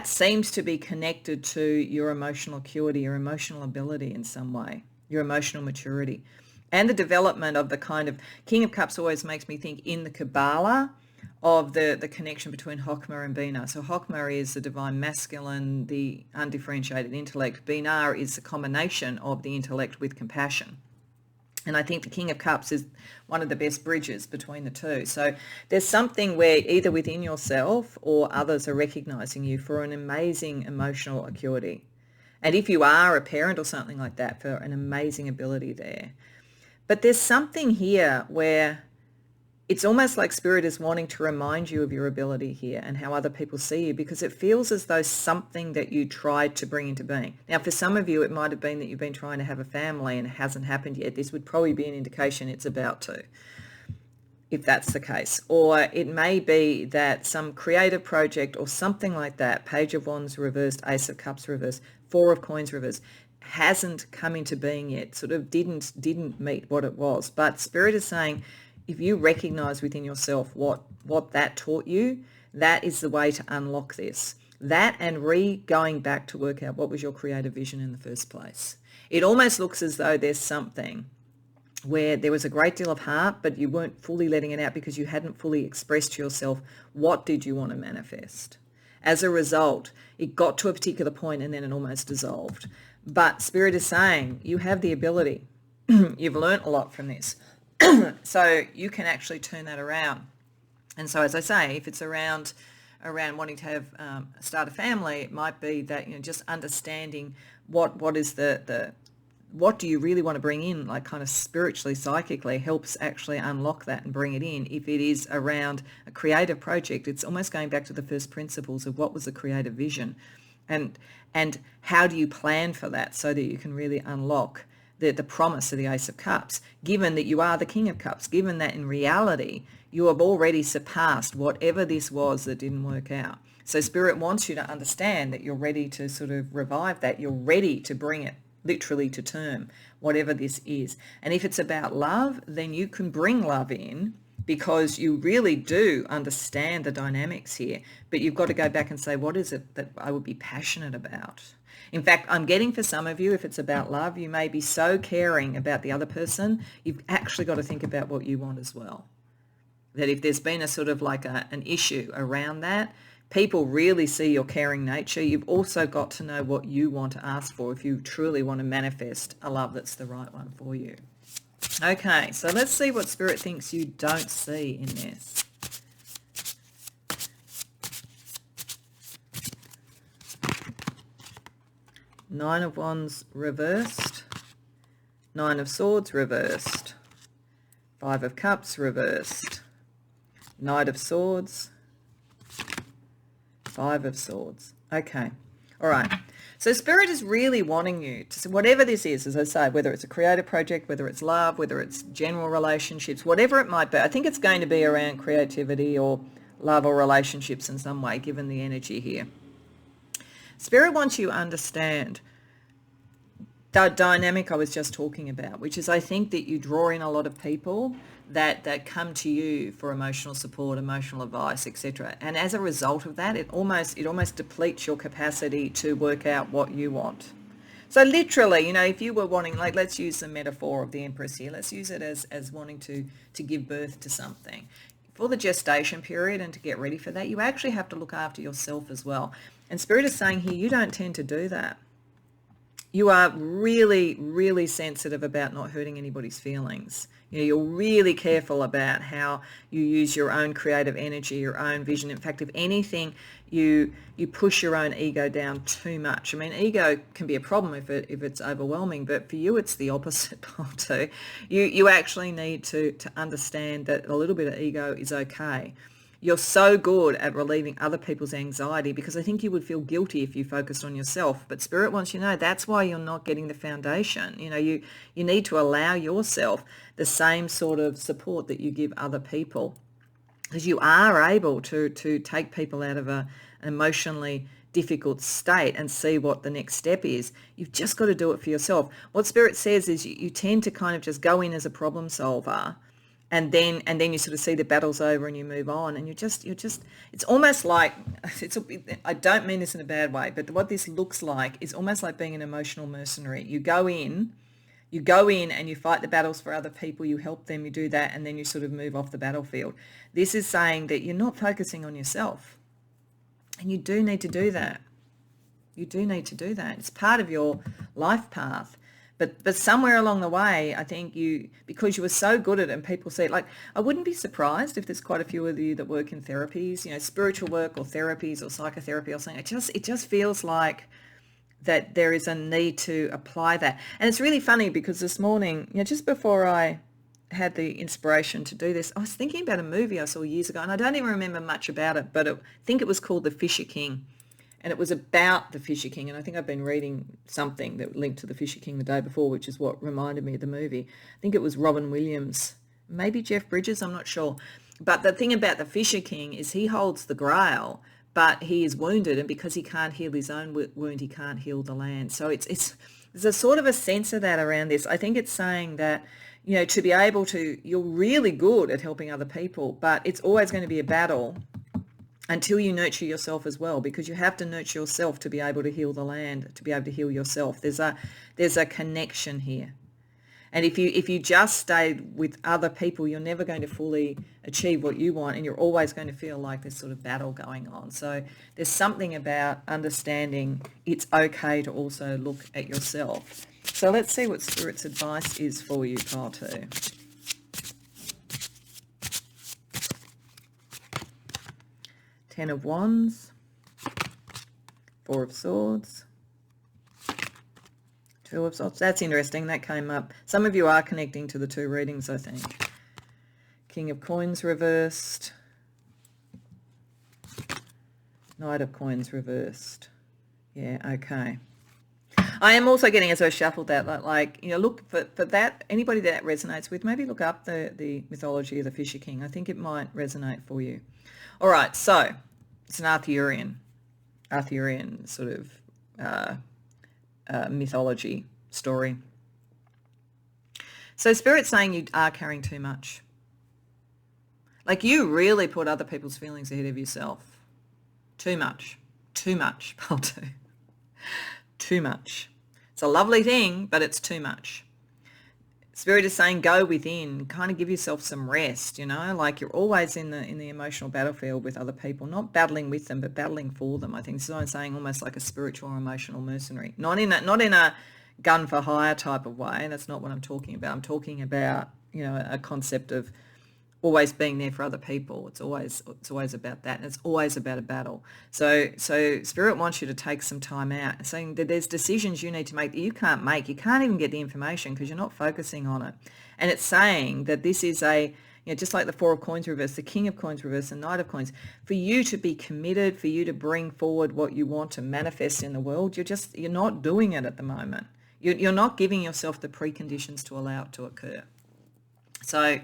seems to be connected to your emotional acuity, your emotional ability in some way, your emotional maturity, and the development of the kind of King of Cups always makes me think in the Kabbalah of the connection between Chokmah and Binah. So Chokmah is the divine masculine, the undifferentiated intellect. Binah is the combination of the intellect with compassion. And I think the King of Cups is one of the best bridges between the two. So there's something where either within yourself or others are recognizing you for an amazing emotional acuity. And if you are a parent or something like that, for an amazing ability there. But there's something here where it's almost like Spirit is wanting to remind you of your ability here and how other people see you, because it feels as though something that you tried to bring into being. Now, for some of you, it might have been that you've been trying to have a family and it hasn't happened yet. This would probably be an indication it's about to, if that's the case. Or it may be that some creative project or something like that, Page of Wands reversed, Ace of Cups reversed, Four of Coins reversed, hasn't come into being yet, sort of didn't meet what it was. But Spirit is saying, if you recognize within yourself what that taught you, that is the way to unlock this. That and going back to work out what was your creative vision in the first place. It almost looks as though there's something where there was a great deal of heart, but you weren't fully letting it out because you hadn't fully expressed to yourself what did you want to manifest. As a result, it got to a particular point and then it almost dissolved. But Spirit is saying you have the ability. You've learnt a lot from this. So you can actually turn that around. And so, as I say, if it's around wanting to have start a family, it might be that, just understanding what is what do you really want to bring in, like kind of spiritually, psychically, helps actually unlock that and bring it in. If it is around a creative project, it's almost going back to the first principles of what was the creative vision, and how do you plan for that so that you can really unlock the promise of the Ace of Cups, given that you are the King of Cups, given that in reality you have already surpassed whatever this was that didn't work out. So Spirit wants you to understand that you're ready to sort of revive that. You're ready to bring it literally to term, whatever this is. And if it's about love, then you can bring love in because you really do understand the dynamics here. But you've got to go back and say, what is it that I would be passionate about? In fact, I'm getting for some of you, if it's about love, you may be so caring about the other person, you've actually got to think about what you want as well. That if there's been a sort of like an issue around that, people really see your caring nature. You've also got to know what you want to ask for if you truly want to manifest a love that's the right one for you. Okay, so let's see what Spirit thinks you don't see in this. Nine of Wands reversed, Nine of Swords reversed, Five of Cups reversed, Knight of Swords, Five of Swords. Okay, all right. So Spirit is really wanting you to, whatever this is, as I say, whether it's a creative project, whether it's love, whether it's general relationships, whatever it might be. I think it's going to be around creativity or love or relationships in some way, given the energy here. Spirit wants you to understand the dynamic I was just talking about, which is I think that you draw in a lot of people that come to you for emotional support, emotional advice, etc. And as a result of that, it almost depletes your capacity to work out what you want. So literally, if you were wanting, like, let's use the metaphor of the Empress here. Let's use it as wanting to give birth to something. For the gestation period and to get ready for that, you actually have to look after yourself as well. And Spirit is saying here, you don't tend to do that. You are really, really sensitive about not hurting anybody's feelings. You're really careful about how you use your own creative energy, your own vision. In fact, if anything, you push your own ego down too much. I mean, ego can be a problem if it's overwhelming, but for you, it's the opposite too. You actually need to understand that a little bit of ego is okay. You're so good at relieving other people's anxiety because I think you would feel guilty if you focused on yourself. But Spirit wants you to know that's why you're not getting the foundation. You need to allow yourself the same sort of support that you give other people, because you are able to take people out of an emotionally difficult state and see what the next step is. You've just got to do it for yourself. What Spirit says is you tend to kind of just go in as a problem solver. And then you sort of see the battle's over and you move on, and you're just it's almost like I don't mean this in a bad way, but what this looks like is almost like being an emotional mercenary. You go in and you fight the battles for other people, you help them, you do that, and then you sort of move off the battlefield. This is saying that you're not focusing on yourself, and you do need to do that. You do need to do that. It's part of your life path. But somewhere along the way, I think because you were so good at it and people see it, like, I wouldn't be surprised if there's quite a few of you that work in therapies, spiritual work or therapies or psychotherapy or something. It just feels like that there is a need to apply that. And it's really funny because this morning, just before I had the inspiration to do this, I was thinking about a movie I saw years ago, and I don't even remember much about it, but I think it was called The Fisher King, and it was about the Fisher King, and I think I've been reading something that linked to the Fisher King the day before, which is what reminded me of the movie. I think it was Robin Williams, maybe Jeff Bridges, I'm not sure. But the thing about the Fisher King is he holds the grail, but he is wounded, and because he can't heal his own wound, he can't heal the land. So there's a sort of a sense of that around this. I think it's saying that, to be able to, you're really good at helping other people, but it's always going to be a battle until you nurture yourself as well, because you have to nurture yourself to be able to heal the land, to be able to heal yourself. There's a connection here. And if you just stay with other people, you're never going to fully achieve what you want, and you're always going to feel like there's sort of battle going on. So there's something about understanding it's okay to also look at yourself. So let's see what Spirit's advice is for you, pile 2. 10 of Wands, 4 of Swords, 2 of Swords. That's interesting. That came up. Some of you are connecting to the 2 readings, I think. King of Coins reversed. Knight of Coins reversed. Yeah, okay. I am also getting, as I shuffled that, look for that, anybody that resonates with, maybe look up the mythology of the Fisher King. I think it might resonate for you. All right, so it's an Arthurian sort of mythology story. So Spirit's saying you are carrying too much. Like, you really put other people's feelings ahead of yourself. Too much. Too much, I'll do. Too much. It's a lovely thing, but it's too much. Spirit is saying go within, kind of give yourself some rest, like you're always in the emotional battlefield with other people, not battling with them, but battling for them. I think so. I'm saying almost like a spiritual or emotional mercenary, not in a gun for hire type of way. That's not what I'm talking about. I'm talking about, a concept of always being there for other people. It's always about that, and it's always about a battle. So Spirit wants you to take some time out, saying that there's decisions you need to make that you can't make. You can't even get the information because you're not focusing on it. And it's saying that this is just like the 4 of Coins reverse, the King of Coins reverse, the Knight of Coins, for you to be committed, for you to bring forward what you want to manifest in the world, you're not doing it at the moment. You're not giving yourself the preconditions to allow it to occur. So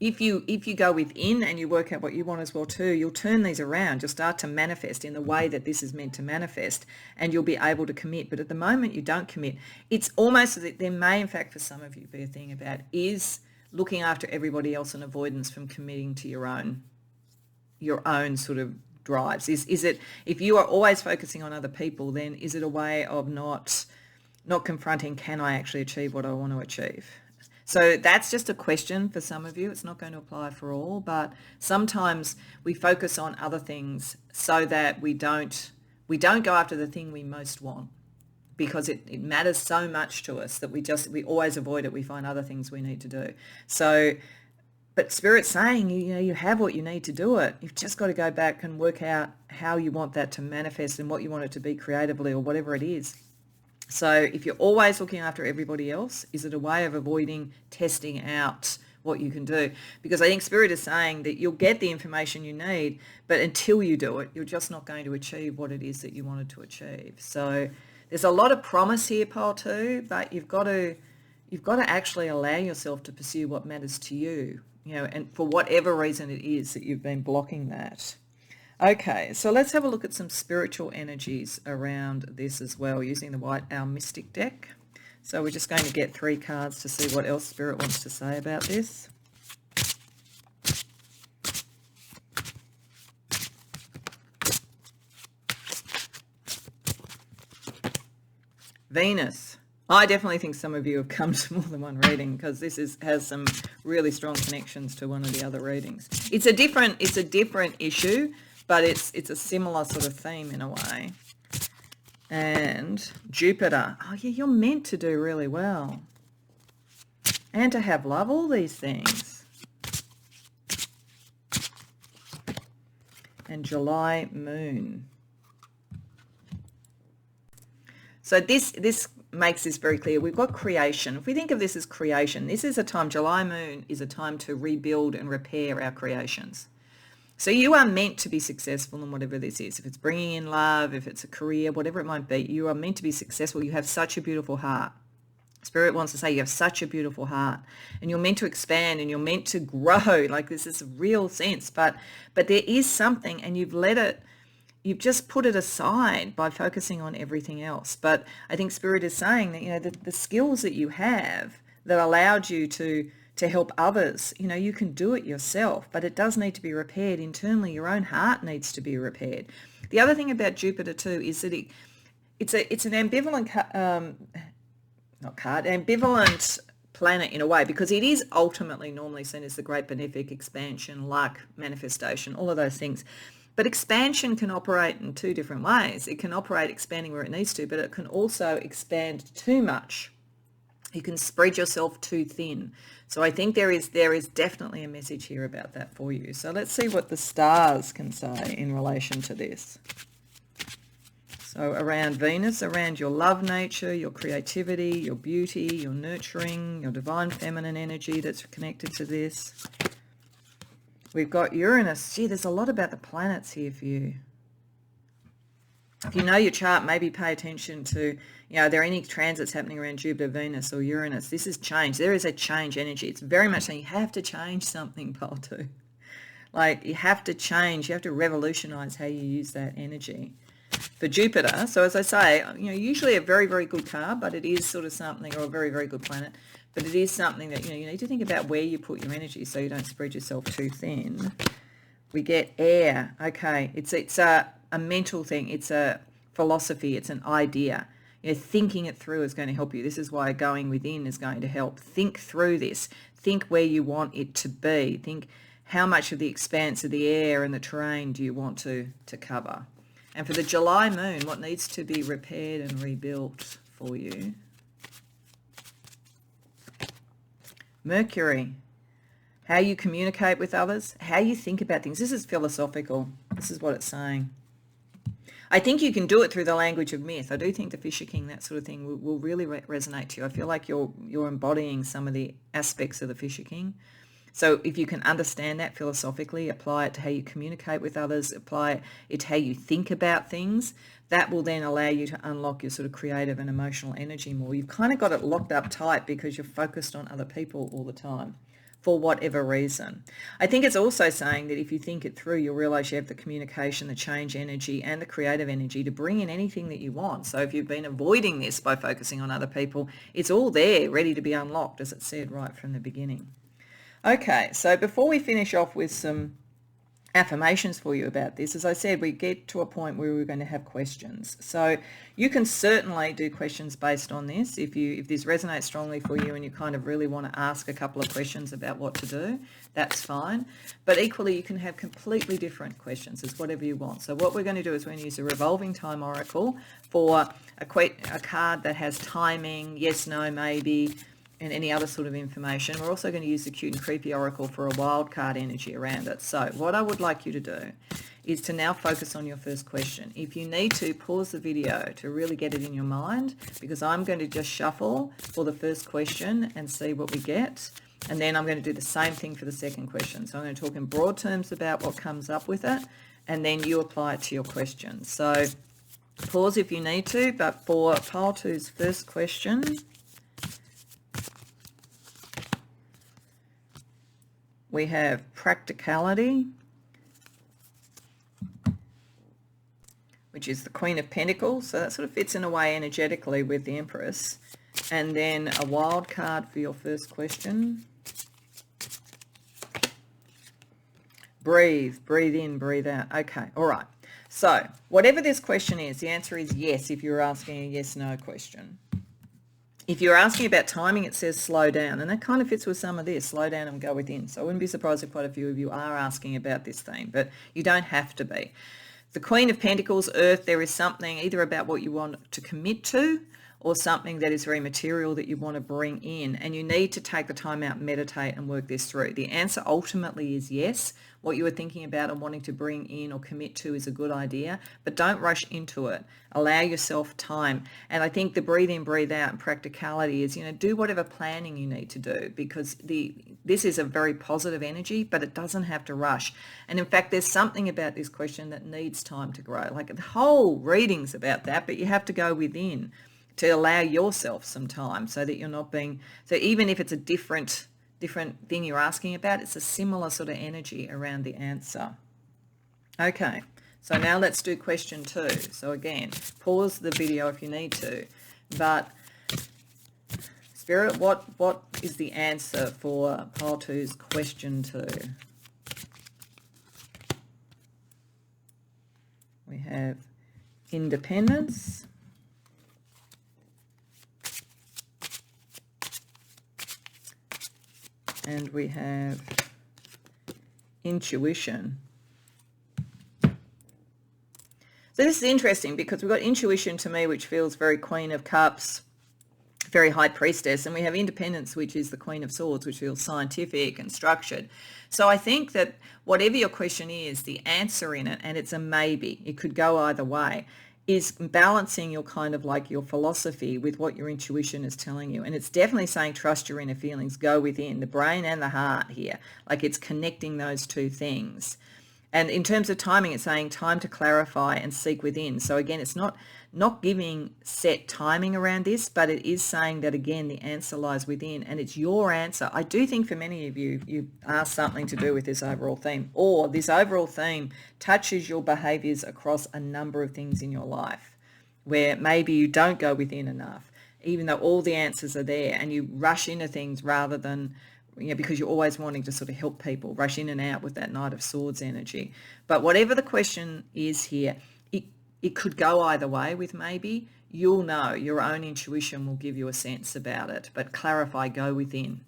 if you go within and you work out what you want as well too, you'll turn these around. You'll start to manifest in the way that this is meant to manifest, and you'll be able to commit. But at the moment you don't commit. It's almost that there may, in fact, for some of you, be a thing about is looking after everybody else and avoidance from committing to your own sort of drives. Is it, if you are always focusing on other people, then is it a way of not confronting, can I actually achieve what I want to achieve? So that's just a question for some of you. It's not going to apply for all, but sometimes we focus on other things so that we don't go after the thing we most want, because it matters so much to us that we always avoid it. We find other things we need to do. So, but Spirit's saying, you have what you need to do it. You've just got to go back and work out how you want that to manifest and what you want it to be creatively or whatever it is. So if you're always looking after everybody else, is it a way of avoiding testing out what you can do? Because I think Spirit is saying that you'll get the information you need, but until you do it, you're just not going to achieve what it is that you wanted to achieve. So there's a lot of promise here, pile 2, but you've got to actually allow yourself to pursue what matters to you, and for whatever reason it is that you've been blocking that. Okay, so let's have a look at some spiritual energies around this as well, using the White Owl Mystic deck. So we're just going to get 3 cards to see what else Spirit wants to say about this. Venus. I definitely think some of you have come to more than one reading, because this has some really strong connections to one of the other readings. It's a different issue, but it's a similar sort of theme in a way. And Jupiter. Oh yeah, you're meant to do really well. And to have love, all these things. And July Moon. So this makes this very clear. We've got creation. If we think of this as creation, this is a time, July moon is a time to rebuild and repair our creations. So you are meant to be successful in whatever this is. If it's bringing in love, if it's a career, whatever it might be, you are meant to be successful. You have such a beautiful heart. Spirit wants to say you have such a beautiful heart, and you're meant to expand and you're meant to grow. Like, this is a real sense, but there is something, and you've just put it aside by focusing on everything else. But I think Spirit is saying that, the skills that you have that allowed you to help others, you can do it yourself, but it does need to be repaired internally. Your own heart needs to be repaired. The other thing about Jupiter too is that it's an ambivalent, ambivalent planet in a way, because it is ultimately normally seen as the great benefic, expansion, luck, manifestation, all of those things. But expansion can operate in two different ways. It can operate expanding where it needs to, but it can also expand too much. You can spread yourself too thin. So I think there is definitely a message here about that for you. So let's see what the stars can say in relation to this. So around Venus, around your love nature, your creativity, your beauty, your nurturing, your divine feminine energy that's connected to this. We've got Uranus. Gee, there's a lot about the planets here for you. If you know your chart, maybe pay attention to, are there any transits happening around Jupiter, Venus, or Uranus? This is change. There is a change energy. It's very much saying you have to change something, Pole 2. Like, you have to change. You have to revolutionize how you use that energy. For Jupiter, so as I say, usually a very, very good card, but it is sort of something, or a very, very good planet, but it is something that, you need to think about where you put your energy so you don't spread yourself too thin. We get air. Okay, it's a mental thing. It's a philosophy. It's an idea. Thinking it through is going to help you. This is why going within is going to help. Think through this. Think where you want it to be. Think how much of the expanse of the air and the terrain do you want to cover. And for the July moon, what needs to be repaired and rebuilt for you? Mercury. How you communicate with others, how you think about things. This is philosophical. This is what it's saying. I think you can do it through the language of myth. I do think the Fisher King, that sort of thing, will really resonate to you. I feel like you're embodying some of the aspects of the Fisher King. So if you can understand that philosophically, apply it to how you communicate with others, apply it to how you think about things, that will then allow you to unlock your sort of creative and emotional energy more. You've kind of got it locked up tight because you're focused on other people all the time, for whatever reason. I think it's also saying that if you think it through, you'll realize you have the communication, the change energy, and the creative energy to bring in anything that you want. So if you've been avoiding this by focusing on other people, it's all there, ready to be unlocked, as it said right from the beginning. Okay, so before we finish off with some affirmations for you about this, as I said, we get to a point where we're going to have questions. So you can certainly do questions based on this. If this resonates strongly for you and you kind of really want to ask a couple of questions about what to do, that's fine. But equally, you can have completely different questions. It's whatever you want. So what we're going to do is we're going to use a revolving time oracle for a card that has timing, yes, no, maybe, and any other sort of information. We're also going to use the cute and creepy oracle for a wild card energy around it. So what I would like you to do is to now focus on your first question. If you need to, pause the video to really get it in your mind, because I'm going to just shuffle for the first question and see what we get. And then I'm going to do the same thing for the second question. So I'm going to talk in broad terms about what comes up with it, and then you apply it to your question. So pause if you need to, but for pile 2's first question, we have practicality, which is the Queen of Pentacles. So that sort of fits in a way energetically with the Empress. And then a wild card for your first question. Breathe in, breathe out. Okay, all right. So whatever this question is, the answer is yes if you're asking a yes-no question. If you're asking about timing, it says slow down, and that kind of fits with some of this, slow down and go within. So I wouldn't be surprised if quite a few of you are asking about this theme, but you don't have to be. The Queen of Pentacles, Earth, there is something either about what you want to commit to, or something that is very material that you want to bring in, and you need to take the time out, meditate and work this through. The answer ultimately is yes. What you were thinking about and wanting to bring in or commit to is a good idea, but don't rush into it. Allow yourself time. And I think the breathe in, breathe out and practicality is, do whatever planning you need to do, because this is a very positive energy, but it doesn't have to rush. And in fact, there's something about this question that needs time to grow. Like the whole reading's about that, but you have to go within to allow yourself some time so that you're not being, so even if it's a different thing you're asking about, it's a similar sort of energy around the answer. Okay, so now let's do question 2. So again, pause the video if you need to, but Spirit, what is the answer for pile 2's question 2? We have independence, and we have intuition. So this is interesting because we've got intuition to me, which feels very Queen of Cups, very High Priestess, and we have independence, which is the Queen of Swords, which feels scientific and structured. So I think that whatever your question is, the answer in it, and it's a maybe, it could go either way, is balancing your kind of like your philosophy with what your intuition is telling you. And it's definitely saying trust your inner feelings, go within, the brain and the heart here. Like it's connecting those two things. And in terms of timing, it's saying time to clarify and seek within. So again, it's not giving set timing around this, but it is saying that, again, the answer lies within and it's your answer. I do think for many of you, you asked something to do with this overall theme, or this overall theme touches your behaviors across a number of things in your life where maybe you don't go within enough, even though all the answers are there, and you rush into things rather than, because you're always wanting to sort of help people, rush in and out with that Knight of Swords energy. But whatever the question is here, it could go either way with maybe. You'll know, your own intuition will give you a sense about it, but clarify, go within.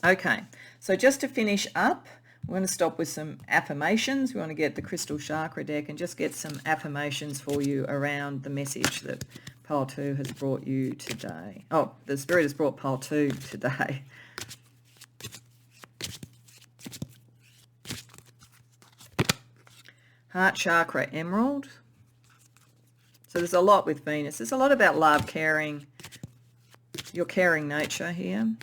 Okay, so just to finish up, we're going to stop with some affirmations. We want to get the crystal chakra deck and just get some affirmations for you around the message that pile 2 has brought you today. Oh, the Spirit has brought pile 2 today. Heart chakra, emerald. So there's a lot with Venus. There's a lot about love, caring, your caring nature here.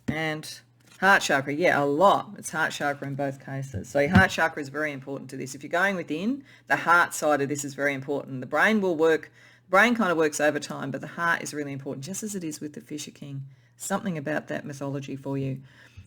And heart chakra, yeah, a lot. It's heart chakra in both cases. So your heart chakra is very important to this. If you're going within, the heart side of this is very important. The brain will work, the brain kind of works overtime, but the heart is really important, just as it is with the Fisher King. Something about that mythology for you.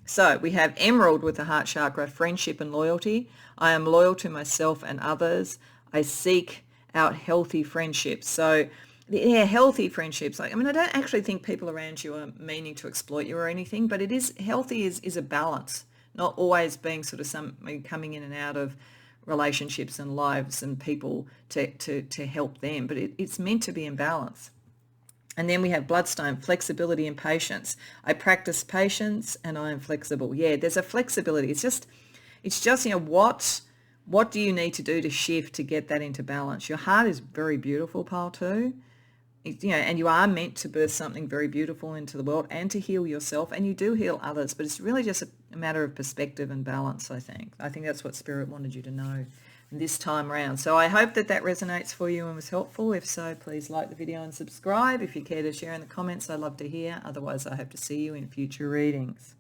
So we have emerald with the heart chakra, friendship and loyalty. I am loyal to myself and others. I seek out healthy friendships. So yeah, healthy friendships. I don't actually think people around you are meaning to exploit you or anything, but it is healthy is a balance, not always being sort of coming in and out of relationships and lives and people to help them, but it's meant to be in balance. And then we have bloodstone, flexibility and patience. I practice patience and I am flexible. Yeah, there's a flexibility. It's just, what do you need to do to shift to get that into balance? Your heart is very beautiful, pile 2. And you are meant to birth something very beautiful into the world and to heal yourself, and you do heal others, but it's really just a matter of perspective and balance, I think. I think that's what Spirit wanted you to know this time around. So I hope that resonates for you and was helpful. If so, please like the video and subscribe. If you care to share in the comments, I'd love to hear. Otherwise, I hope to see you in future readings.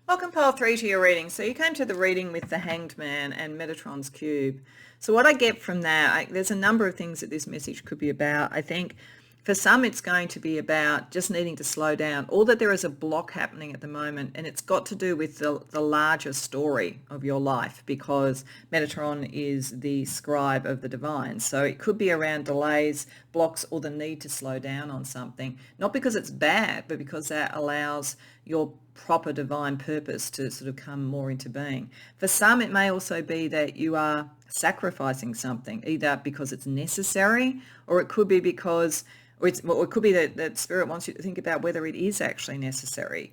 Welcome, pile 3, to your reading. So you came to the reading with the Hanged Man and Metatron's Cube. So what I get from that, there's a number of things that this message could be about. I think for some it's going to be about just needing to slow down, or that there is a block happening at the moment, and it's got to do with the larger story of your life, because Metatron is the scribe of the divine. So it could be around delays, blocks, or the need to slow down on something, not because it's bad, but because that allows your proper divine purpose to sort of come more into being. For some, it may also be that you are sacrificing something, either because it's necessary, or it could be because, or it could be that Spirit wants you to think about whether it is actually necessary.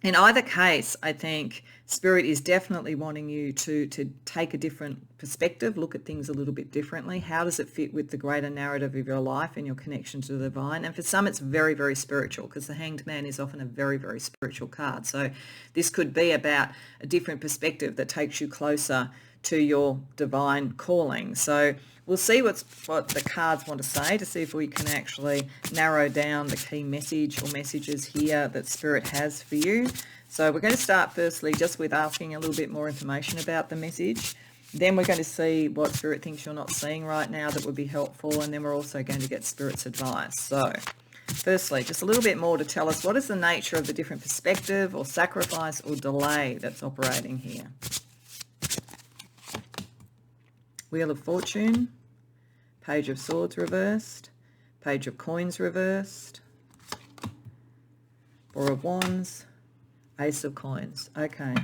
In either case, I think Spirit is definitely wanting you to take a different perspective, look at things a little bit differently. How does it fit with the greater narrative of your life and your connection to the divine? And for some, it's very, very spiritual, because the Hanged Man is often a very, very spiritual card. So this could be about a different perspective that takes you closer to your divine calling. So we'll see what the cards want to say, to see if we can actually narrow down the key message or messages here that Spirit has for you. So we're going to start firstly just with asking a little bit more information about the message. Then we're going to see what Spirit thinks you're not seeing right now that would be helpful. And then we're also going to get Spirit's advice. So firstly, just a little bit more to tell us what is the nature of the different perspective or sacrifice or delay that's operating here. Wheel of Fortune, Page of Swords reversed, Page of Coins reversed, Four of Wands, Ace of Coins. Okay.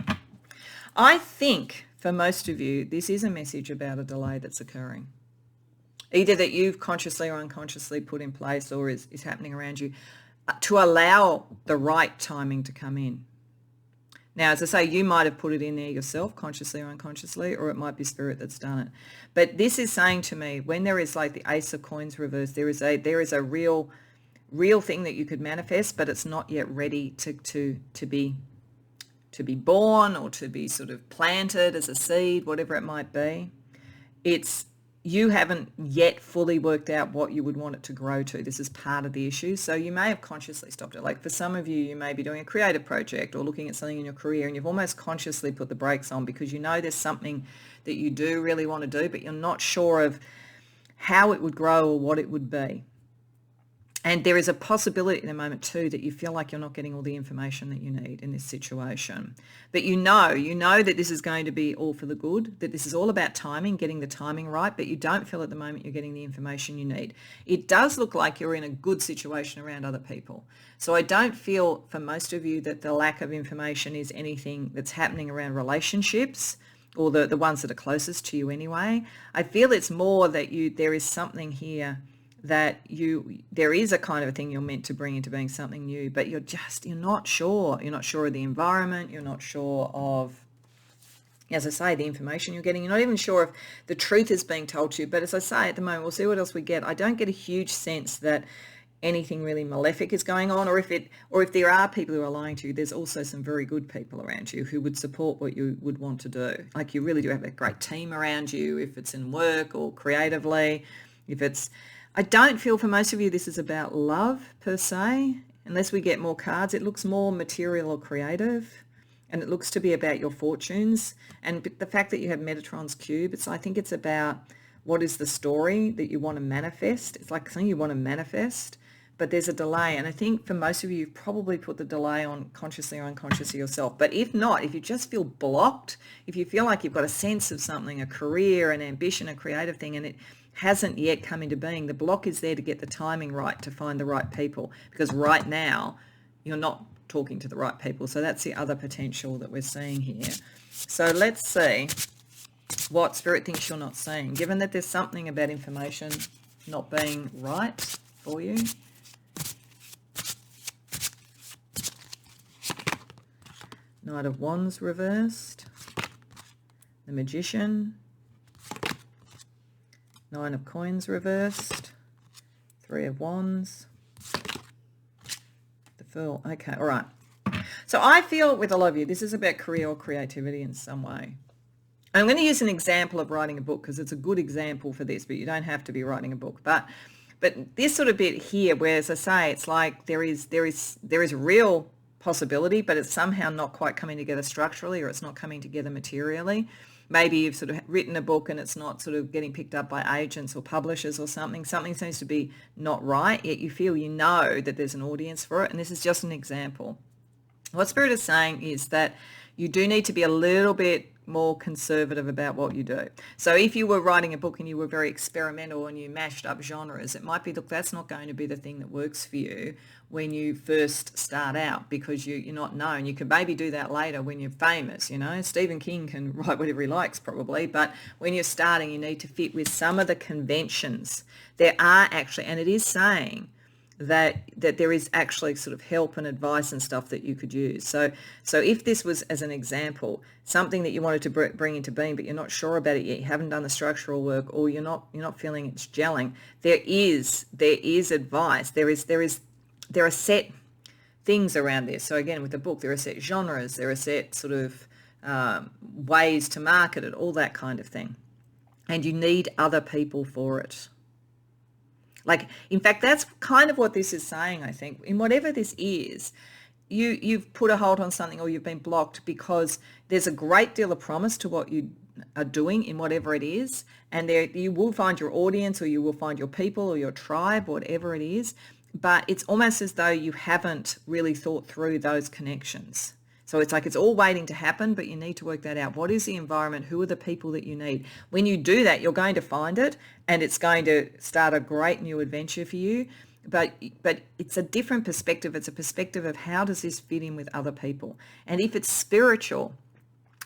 I think for most of you, this is a message about a delay that's occurring. Either that you've consciously or unconsciously put in place or is happening around you to allow the right timing to come in. Now, as I say, you might have put it in there yourself, consciously or unconsciously, or it might be Spirit that's done it. But this is saying to me, when there is like the Ace of Coins reversed, there is a real thing that you could manifest, but it's not yet ready to be born or to be sort of planted as a seed, whatever it might be. You haven't yet fully worked out what you would want it to grow to. This is part of the issue. So you may have consciously stopped it. Like for some of you, you may be doing a creative project or looking at something in your career, and you've almost consciously put the brakes on because you know there's something that you do really want to do, but you're not sure of how it would grow or what it would be. And there is a possibility in a moment too that you feel like you're not getting all the information that you need in this situation. But you know that this is going to be all for the good, that this is all about timing, getting the timing right, but you don't feel at the moment you're getting the information you need. It does look like you're in a good situation around other people. So I don't feel for most of you that the lack of information is anything that's happening around relationships or the ones that are closest to you anyway. I feel it's more that there is something here that there is a kind of a thing you're meant to bring into being something new, but you're not sure. You're not sure of the environment. You're not sure of, as I say, the information you're getting. You're not even sure if the truth is being told to you. But as I say, at the moment, we'll see what else we get. I don't get a huge sense that anything really malefic is going on, or if there are people who are lying to you, there's also some very good people around you who would support what you would want to do. Like you really do have a great team around you, if it's in work or creatively, I don't feel for most of you this is about love per se. Unless we get more cards, it looks more material or creative, and it looks to be about your fortunes. And the fact that you have Metatron's cube, I think it's about what is the story that you want to manifest. It's like something you want to manifest, but there's a delay. And I think for most of you, you've probably put the delay on consciously or unconsciously yourself. But if not, if you just feel blocked, if you feel like you've got a sense of something, a career, an ambition, a creative thing, and it hasn't yet come into being, the block is there to get the timing right, to find the right people, because right now you're not talking to the right people. So that's the other potential that we're seeing here. So let's see what Spirit thinks you're not seeing, given that there's something about information not being right for you. Knight of Wands reversed, the Magician, Nine of Coins reversed, Three of Wands, the Fool. Okay, all right. So I feel with a lot of you, this is about career or creativity in some way. I'm going to use an example of writing a book because it's a good example for this, but you don't have to be writing a book. But this sort of bit here, where, as I say, it's like there is real possibility, but it's somehow not quite coming together structurally, or it's not coming together materially. Maybe you've sort of written a book and it's not sort of getting picked up by agents or publishers or something. Something seems to be not right, yet you feel you know that there's an audience for it. And this is just an example. What Spirit is saying is that you do need to be a little bit more conservative about what you do. So if you were writing a book and you were very experimental and you mashed up genres, it might be, look, that's not going to be the thing that works for you when you first start out, because you're not known. You could maybe do that later when you're famous, you know. Stephen King can write whatever he likes probably, but when you're starting, you need to fit with some of the conventions. There are actually, and it is saying that there is actually sort of help and advice and stuff that you could use. So if this was, as an example, something that you wanted to bring into being, but you're not sure about it yet, you haven't done the structural work, or you're not feeling it's gelling, there is advice. There are set things around this. So again, with the book, there are set genres, there are set sort of ways to market it, all that kind of thing. And you need other people for it. Like, in fact, that's kind of what this is saying, I think. In whatever this is, you've put a hold on something, or you've been blocked because there's a great deal of promise to what you are doing in whatever it is. And there you will find your audience, or you will find your people or your tribe, whatever it is. But it's almost as though you haven't really thought through those connections. So it's like it's all waiting to happen, but you need to work that out. What is the environment? Who are the people that you need? When you do that, you're going to find it, and it's going to start a great new adventure for you. But it's a different perspective. It's a perspective of how does this fit in with other people? And if it's spiritual,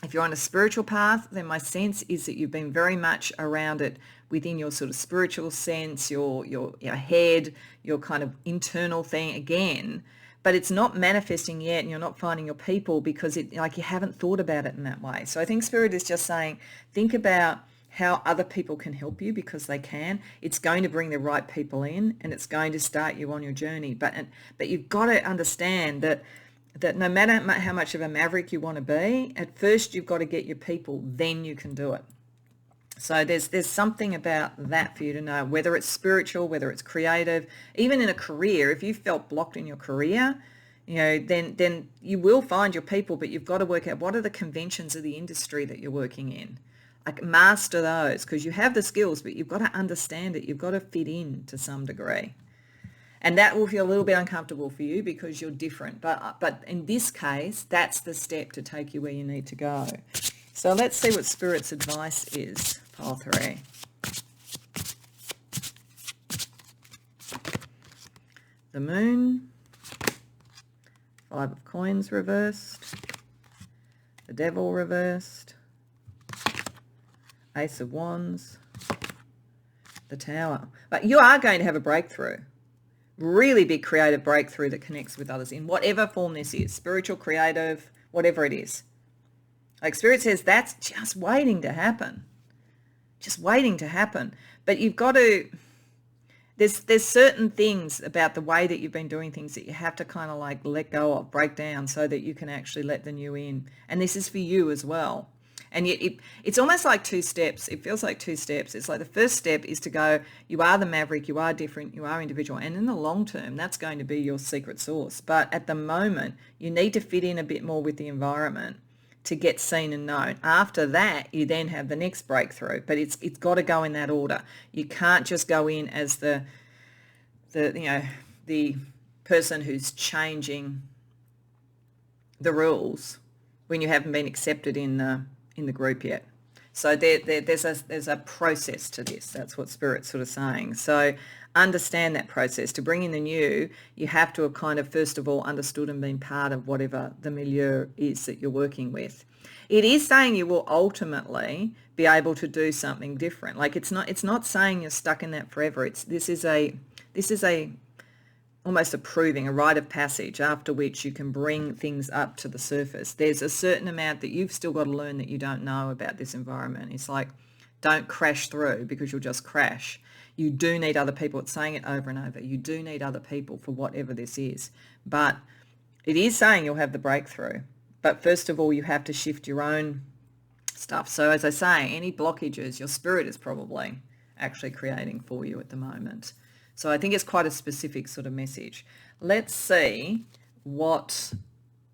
if you're on a spiritual path, then my sense is that you've been very much around it within your sort of spiritual sense, your head, your kind of internal thing again. But it's not manifesting yet, and you're not finding your people because you haven't thought about it in that way. So I think Spirit is just saying, think about how other people can help you, because they can. It's going to bring the right people in, and it's going to start you on your journey. But you've got to understand that no matter how much of a maverick you want to be, at first you've got to get your people, then you can do it. So there's something about that for you to know, whether it's spiritual, whether it's creative, even in a career. If you felt blocked in your career, then you will find your people, but you've got to work out what are the conventions of the industry that you're working in. Like, master those, because you have the skills, but you've got to understand it. You've got to fit in to some degree. And that will feel a little bit uncomfortable for you because you're different. But in this case, that's the step to take you where you need to go. So let's see what Spirit's advice is. Pile 3. The Moon. 5 of Coins reversed. The Devil reversed. Ace of Wands. The Tower. But you are going to have a breakthrough. Really big creative breakthrough that connects with others in whatever form this is. Spiritual, creative, whatever it is. Like Spirit says, that's just waiting to happen. Just waiting to happen. But you've got to, there's certain things about the way that you've been doing things that you have to kind of like let go of, break down, so that you can actually let the new in. And this is for you as well. And it's almost like 2 steps. It feels like 2 steps. It's like the first step is to go, you are the maverick, you are different, you are individual. And in the long term, that's going to be your secret sauce. But at the moment, you need to fit in a bit more with the environment to get seen and known. After that, you then have the next breakthrough, but it's got to go in that order. You can't just go in as the person who's changing the rules when you haven't been accepted in the group yet. So there's a process to this. That's what Spirit's sort of saying. So understand that process. To bring in the new, you have to have kind of first of all understood and been part of whatever the milieu is that you're working with. It is saying you will ultimately be able to do something different. Like it's not saying you're stuck in that forever. This is a almost a proving, a rite of passage after which you can bring things up to the surface. There's a certain amount that you've still got to learn that you don't know about this environment. It's like, don't crash through, because you'll just crash. You do need other people. It's saying it over and over. You do need other people for whatever this is. But it is saying you'll have the breakthrough. But first of all, you have to shift your own stuff. So as I say, any blockages, your spirit is probably actually creating for you at the moment. So I think it's quite a specific sort of message. Let's see what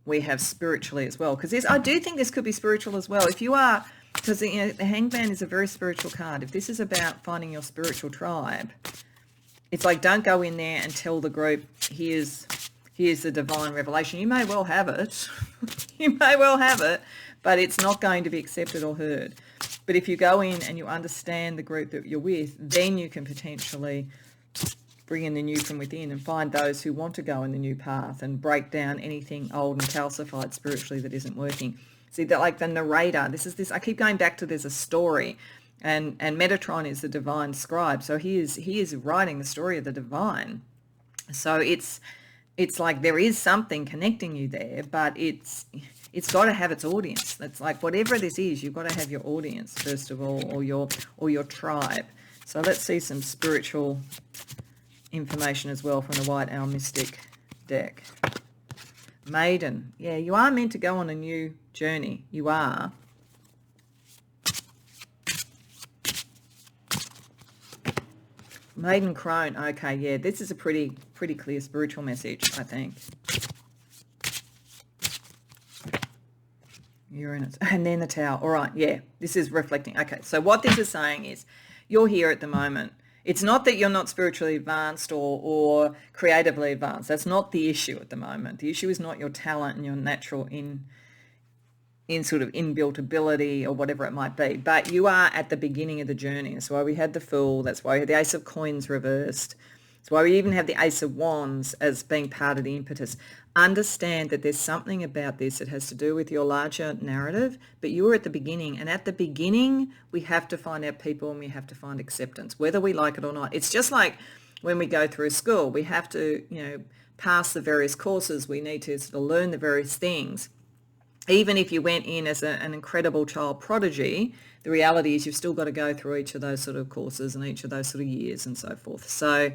we have spiritually as well, because I do think this could be spiritual as well. If you are, because the Hangman is a very spiritual card. If this is about finding your spiritual tribe, it's like, don't go in there and tell the group, here's the divine revelation. You may well have it. You may well have it, but it's not going to be accepted or heard. But if you go in and you understand the group that you're with, then you can potentially bring in the new from within and find those who want to go in the new path and break down anything old and calcified spiritually that isn't working. See, that like the narrator, I keep going back to there's a story, and Metatron is the divine scribe. So he is writing the story of the divine. So it's like there is something connecting you there, but it's got to have its audience. It's like whatever this is, you've got to have your audience first of all, or your tribe. So let's see some spiritual information as well from the White Owl Mystic deck. Maiden. Yeah, you are meant to go on a new journey. You are. Maiden Crone. Okay, yeah, this is a pretty clear spiritual message, I think. Uranus. And then the Tower. All right, yeah, this is reflecting. Okay, so what this is saying is you're here at the moment. It's not that you're not spiritually advanced or creatively advanced. That's not the issue at the moment. The issue is not your talent and your natural in sort of inbuilt ability or whatever it might be. But you are at the beginning of the journey. That's why we had the Fool. That's why we had the Ace of Coins reversed. That's why we even have the Ace of Wands as being part of the impetus. Understand that there's something about this that has to do with your larger narrative, but you are at the beginning. And at the beginning, we have to find our people and we have to find acceptance, whether we like it or not. It's just like when we go through school, we have to, pass the various courses. We need to sort of learn the various things. Even if you went in as an incredible child prodigy, the reality is you've still got to go through each of those sort of courses and each of those sort of years and so forth. So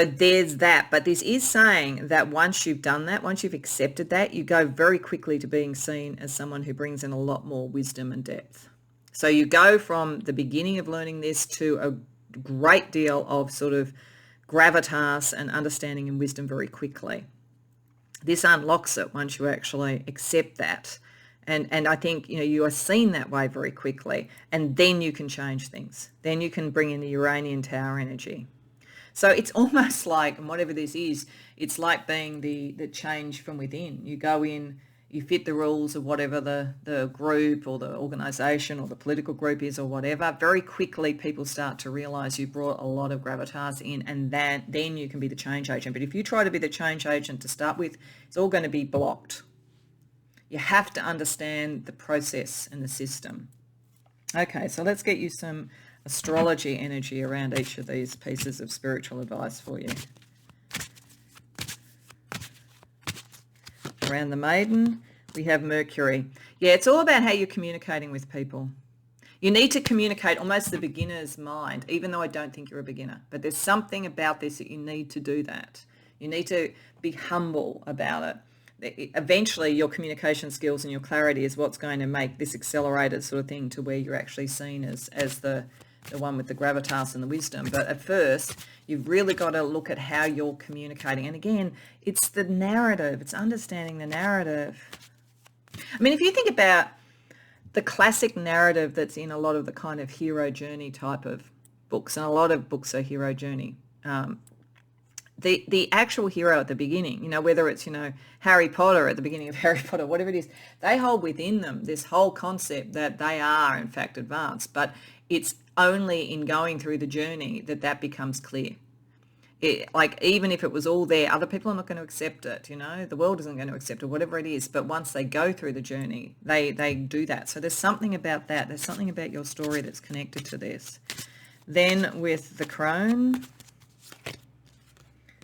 there's that. But this is saying that once you've done that, once you've accepted that, you go very quickly to being seen as someone who brings in a lot more wisdom and depth. So you go from the beginning of learning this to a great deal of sort of gravitas and understanding and wisdom very quickly. This unlocks it once you actually accept that. And I think, you are seen that way very quickly. And then you can change things. Then you can bring in the Uranian Tower energy. So it's almost like, and whatever this is, it's like being the change from within. You go in, you fit the rules of whatever the group or the organisation or the political group is or whatever. Very quickly people start to realise you brought a lot of gravitas in, and then you can be the change agent. But if you try to be the change agent to start with, it's all going to be blocked. You have to understand the process and the system. Okay, so let's get you some astrology energy around each of these pieces of spiritual advice for you. Around the Maiden, we have Mercury. Yeah, it's all about how you're communicating with people. You need to communicate almost the beginner's mind, even though I don't think you're a beginner. But there's something about this that you need to do that. You need to be humble about it. Eventually, your communication skills and your clarity is what's going to make this accelerated sort of thing to where you're actually seen as the one with the gravitas and the wisdom. But at first, you've really got to look at how you're communicating. And again, it's the narrative. It's understanding the narrative. I mean, if you think about the classic narrative that's in a lot of the kind of hero journey type of books, and a lot of books are hero journey, the actual hero at the beginning, whether it's, Harry Potter at the beginning of Harry Potter, whatever it is, they hold within them this whole concept that they are, in fact, advanced. But it's only in going through the journey that becomes clear. Like, even if it was all there, other people are not going to accept it, the world isn't going to accept it, whatever it is. But once they go through the journey, they do that. So there's something about that. There's something about your story that's connected to this. Then with the Crone,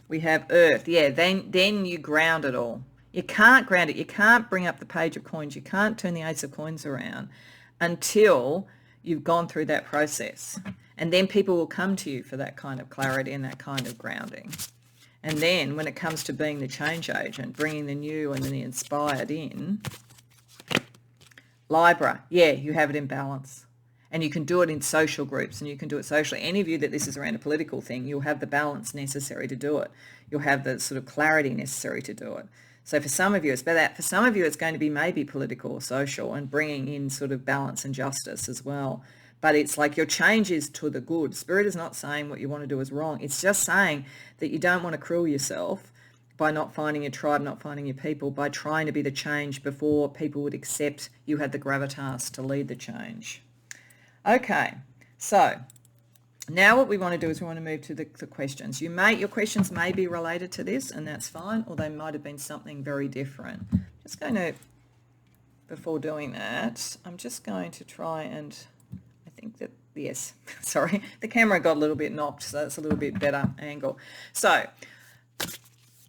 we have Earth. Yeah, then you ground it all. You can't ground it. You can't bring up the Page of Coins. You can't turn the Ace of Coins around until you've gone through that process. And then people will come to you for that kind of clarity and that kind of grounding. And then when it comes to being the change agent, bringing the new and the inspired in, Libra, yeah, you have it in balance. And you can do it in social groups, and you can do it socially. Any of you that this is around a political thing, you'll have the balance necessary to do it. You'll have the sort of clarity necessary to do it. So for some of you, it's about that. For some of you, it's going to be maybe political or social and bringing in sort of balance and justice as well. But it's like your change is to the good. Spirit is not saying what you want to do is wrong. It's just saying that you don't want to cruel yourself by not finding your tribe, not finding your people, by trying to be the change before people would accept you had the gravitas to lead the change. Okay, so now what we want to do is we want to move to the questions. Your questions may be related to this, and that's fine, or they might have been something very different. Just going to, before doing that, I'm just going to try and, I think that, yes, sorry, the camera got a little bit knocked, so that's a little bit better angle. So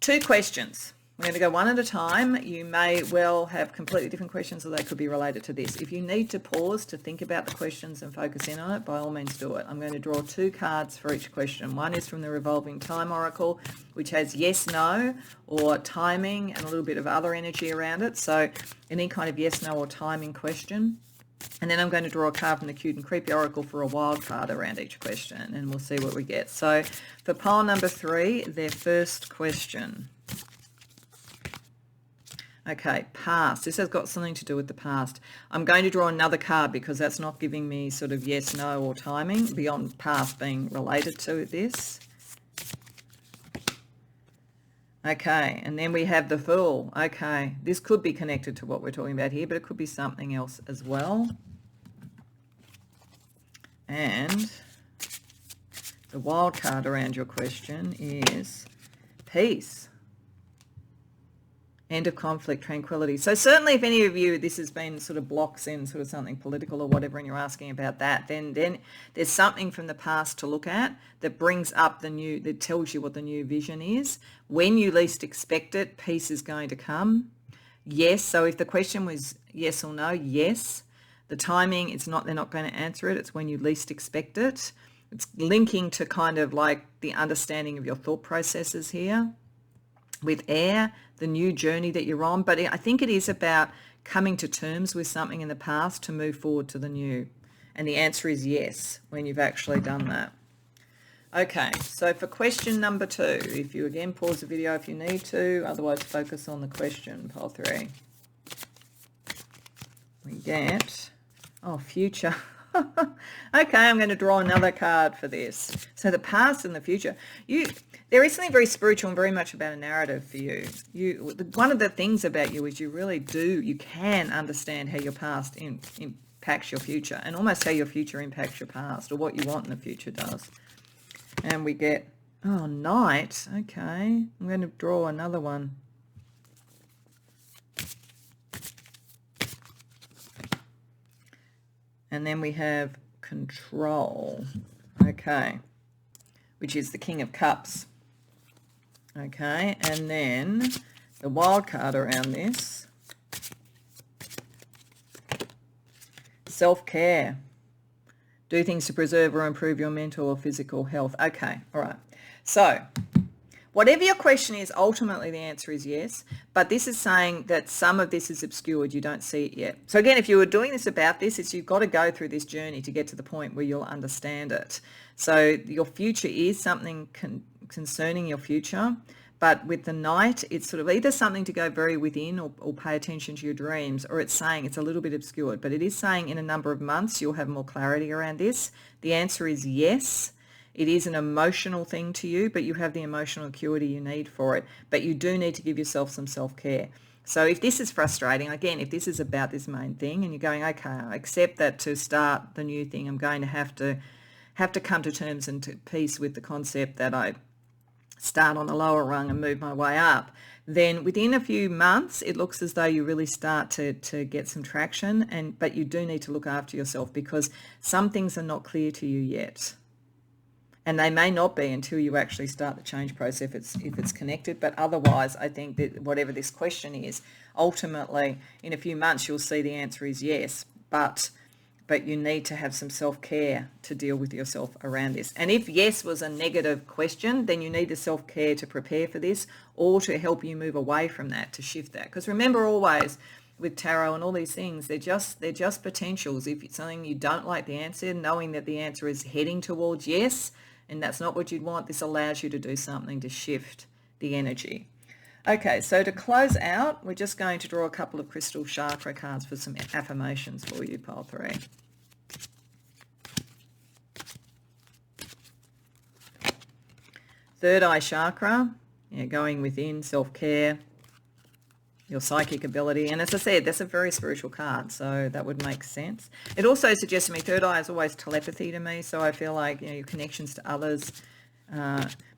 2 questions. We're going to go one at a time. You may well have completely different questions, or they could be related to this. If you need to pause to think about the questions and focus in on it, by all means do it. I'm going to draw 2 cards for each question. One is from the Revolving Time Oracle, which has yes, no, or timing, and a little bit of other energy around it. So any kind of yes, no, or timing question. And then I'm going to draw a card from the Cute and Creepy Oracle for a wild card around each question, and we'll see what we get. So for pile number 3, their first question. Okay, past. This has got something to do with the past. I'm going to draw another card because that's not giving me sort of yes, no, or timing beyond past being related to this. Okay, and then we have the Fool. Okay, this could be connected to what we're talking about here, but it could be something else as well. And the wild card around your question is peace. End of conflict, tranquility. So certainly if any of you, this has been sort of blocks in sort of something political or whatever, and you're asking about that, then there's something from the past to look at that brings up the new, that tells you what the new vision is. When you least expect it, peace is going to come. Yes. So if the question was yes or no, yes. The timing, it's not, they're not going to answer it. It's when you least expect it. It's linking to kind of like the understanding of your thought processes here. With air, the new journey that you're on, but I think it is about coming to terms with something in the past to move forward to the new. And the answer is yes, when you've actually done that. Okay, so for question number 2, if you again pause the video if you need to, otherwise focus on the question, pile 3. We get, oh, future. Okay, I'm going to draw another card for this. So the past and the future. There is something very spiritual and very much about a narrative for you. One of the things about you is you can understand how your past impacts your future, and almost how your future impacts your past, or what you want in the future does. And we get, oh, Knight. Okay, I'm going to draw another one. And then we have Control, okay, which is the King of Cups. Okay, and then the wild card around this, self-care. Do things to preserve or improve your mental or physical health. Okay, all right. So whatever your question is, ultimately the answer is yes, but this is saying that some of this is obscured. You don't see it yet. So again, if you were doing this about this, it's you've got to go through this journey to get to the point where you'll understand it. So your future is something concerning your future, but with the Knight, it's sort of either something to go very within or pay attention to your dreams, or it's saying it's a little bit obscured, but it is saying in a number of months you'll have more clarity around this. The answer is yes. It is an emotional thing to you, but you have the emotional acuity you need for it. But you do need to give yourself some self-care. So if this is frustrating, again, if this is about this main thing and you're going, okay, I accept that to start the new thing, I'm going to have to come to terms and to peace with the concept that I start on a lower rung and move my way up, then within a few months, it looks as though you really start to get some traction. But you do need to look after yourself because some things are not clear to you yet. And they may not be until you actually start the change process if it's connected. But otherwise, I think that whatever this question is, ultimately, in a few months, you'll see the answer is yes. But you need to have some self-care to deal with yourself around this. And if yes was a negative question, then you need the self-care to prepare for this or to help you move away from that, to shift that. Because remember always, with tarot and all these things, they're just potentials. If it's something you don't like the answer, knowing that the answer is heading towards yes, and that's not what you'd want, this allows you to do something to shift the energy. Okay, so to close out, we're just going to draw a couple of crystal chakra cards for some affirmations for you, pile 3. Third eye chakra, going within, self-care, your psychic ability. And as I said, that's a very spiritual card, so that would make sense. It also suggests to me, third eye is always telepathy to me, so I feel like your connections to others.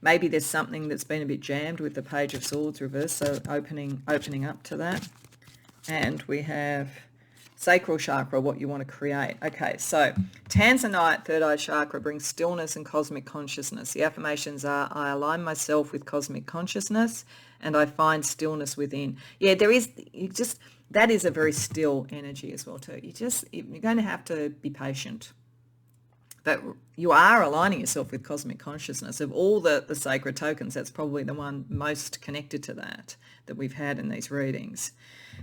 Maybe there's something that's been a bit jammed with the Page of Swords reverse, so opening up to that. And we have sacral chakra, what you want to create. Okay, so Tanzanite, third eye chakra, brings stillness and cosmic consciousness. The affirmations are, I align myself with cosmic consciousness and I find stillness within. Yeah, that is a very still energy as well too. You're going to have to be patient. But you are aligning yourself with cosmic consciousness. Of all the sacred tokens, that's probably the one most connected to that we've had in these readings.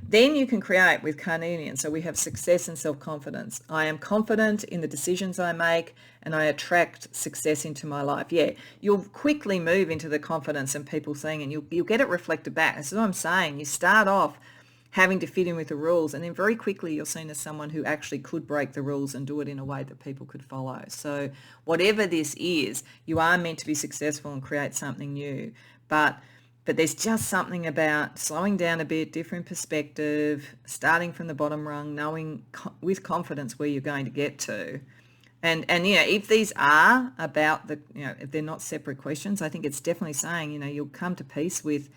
Then you can create with carnelian. So we have success and self-confidence. I am confident in the decisions I make and I attract success into my life. Yeah, you'll quickly move into the confidence and people seeing, and you'll get it reflected back. That's what I'm saying. You start off having to fit in with the rules, and then very quickly you're seen as someone who actually could break the rules and do it in a way that people could follow. So whatever this is, you are meant to be successful and create something new, but there's just something about slowing down a bit, different perspective, starting from the bottom rung, knowing with confidence where you're going to get to. And if these are about if they're not separate questions, I think it's definitely saying, you'll come to peace with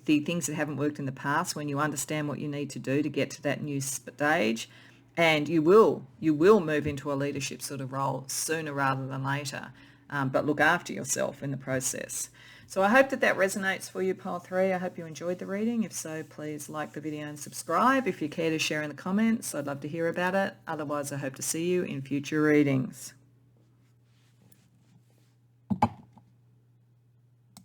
the things that haven't worked in the past when you understand what you need to do to get to that new stage, and you will move into a leadership sort of role sooner rather than later, but look after yourself in the process. So I hope that resonates for you, Pile 3. I hope you enjoyed the reading. If so, please like the video and subscribe. If you care to share in the comments, I'd love to hear about it. Otherwise, I hope to see you in future readings.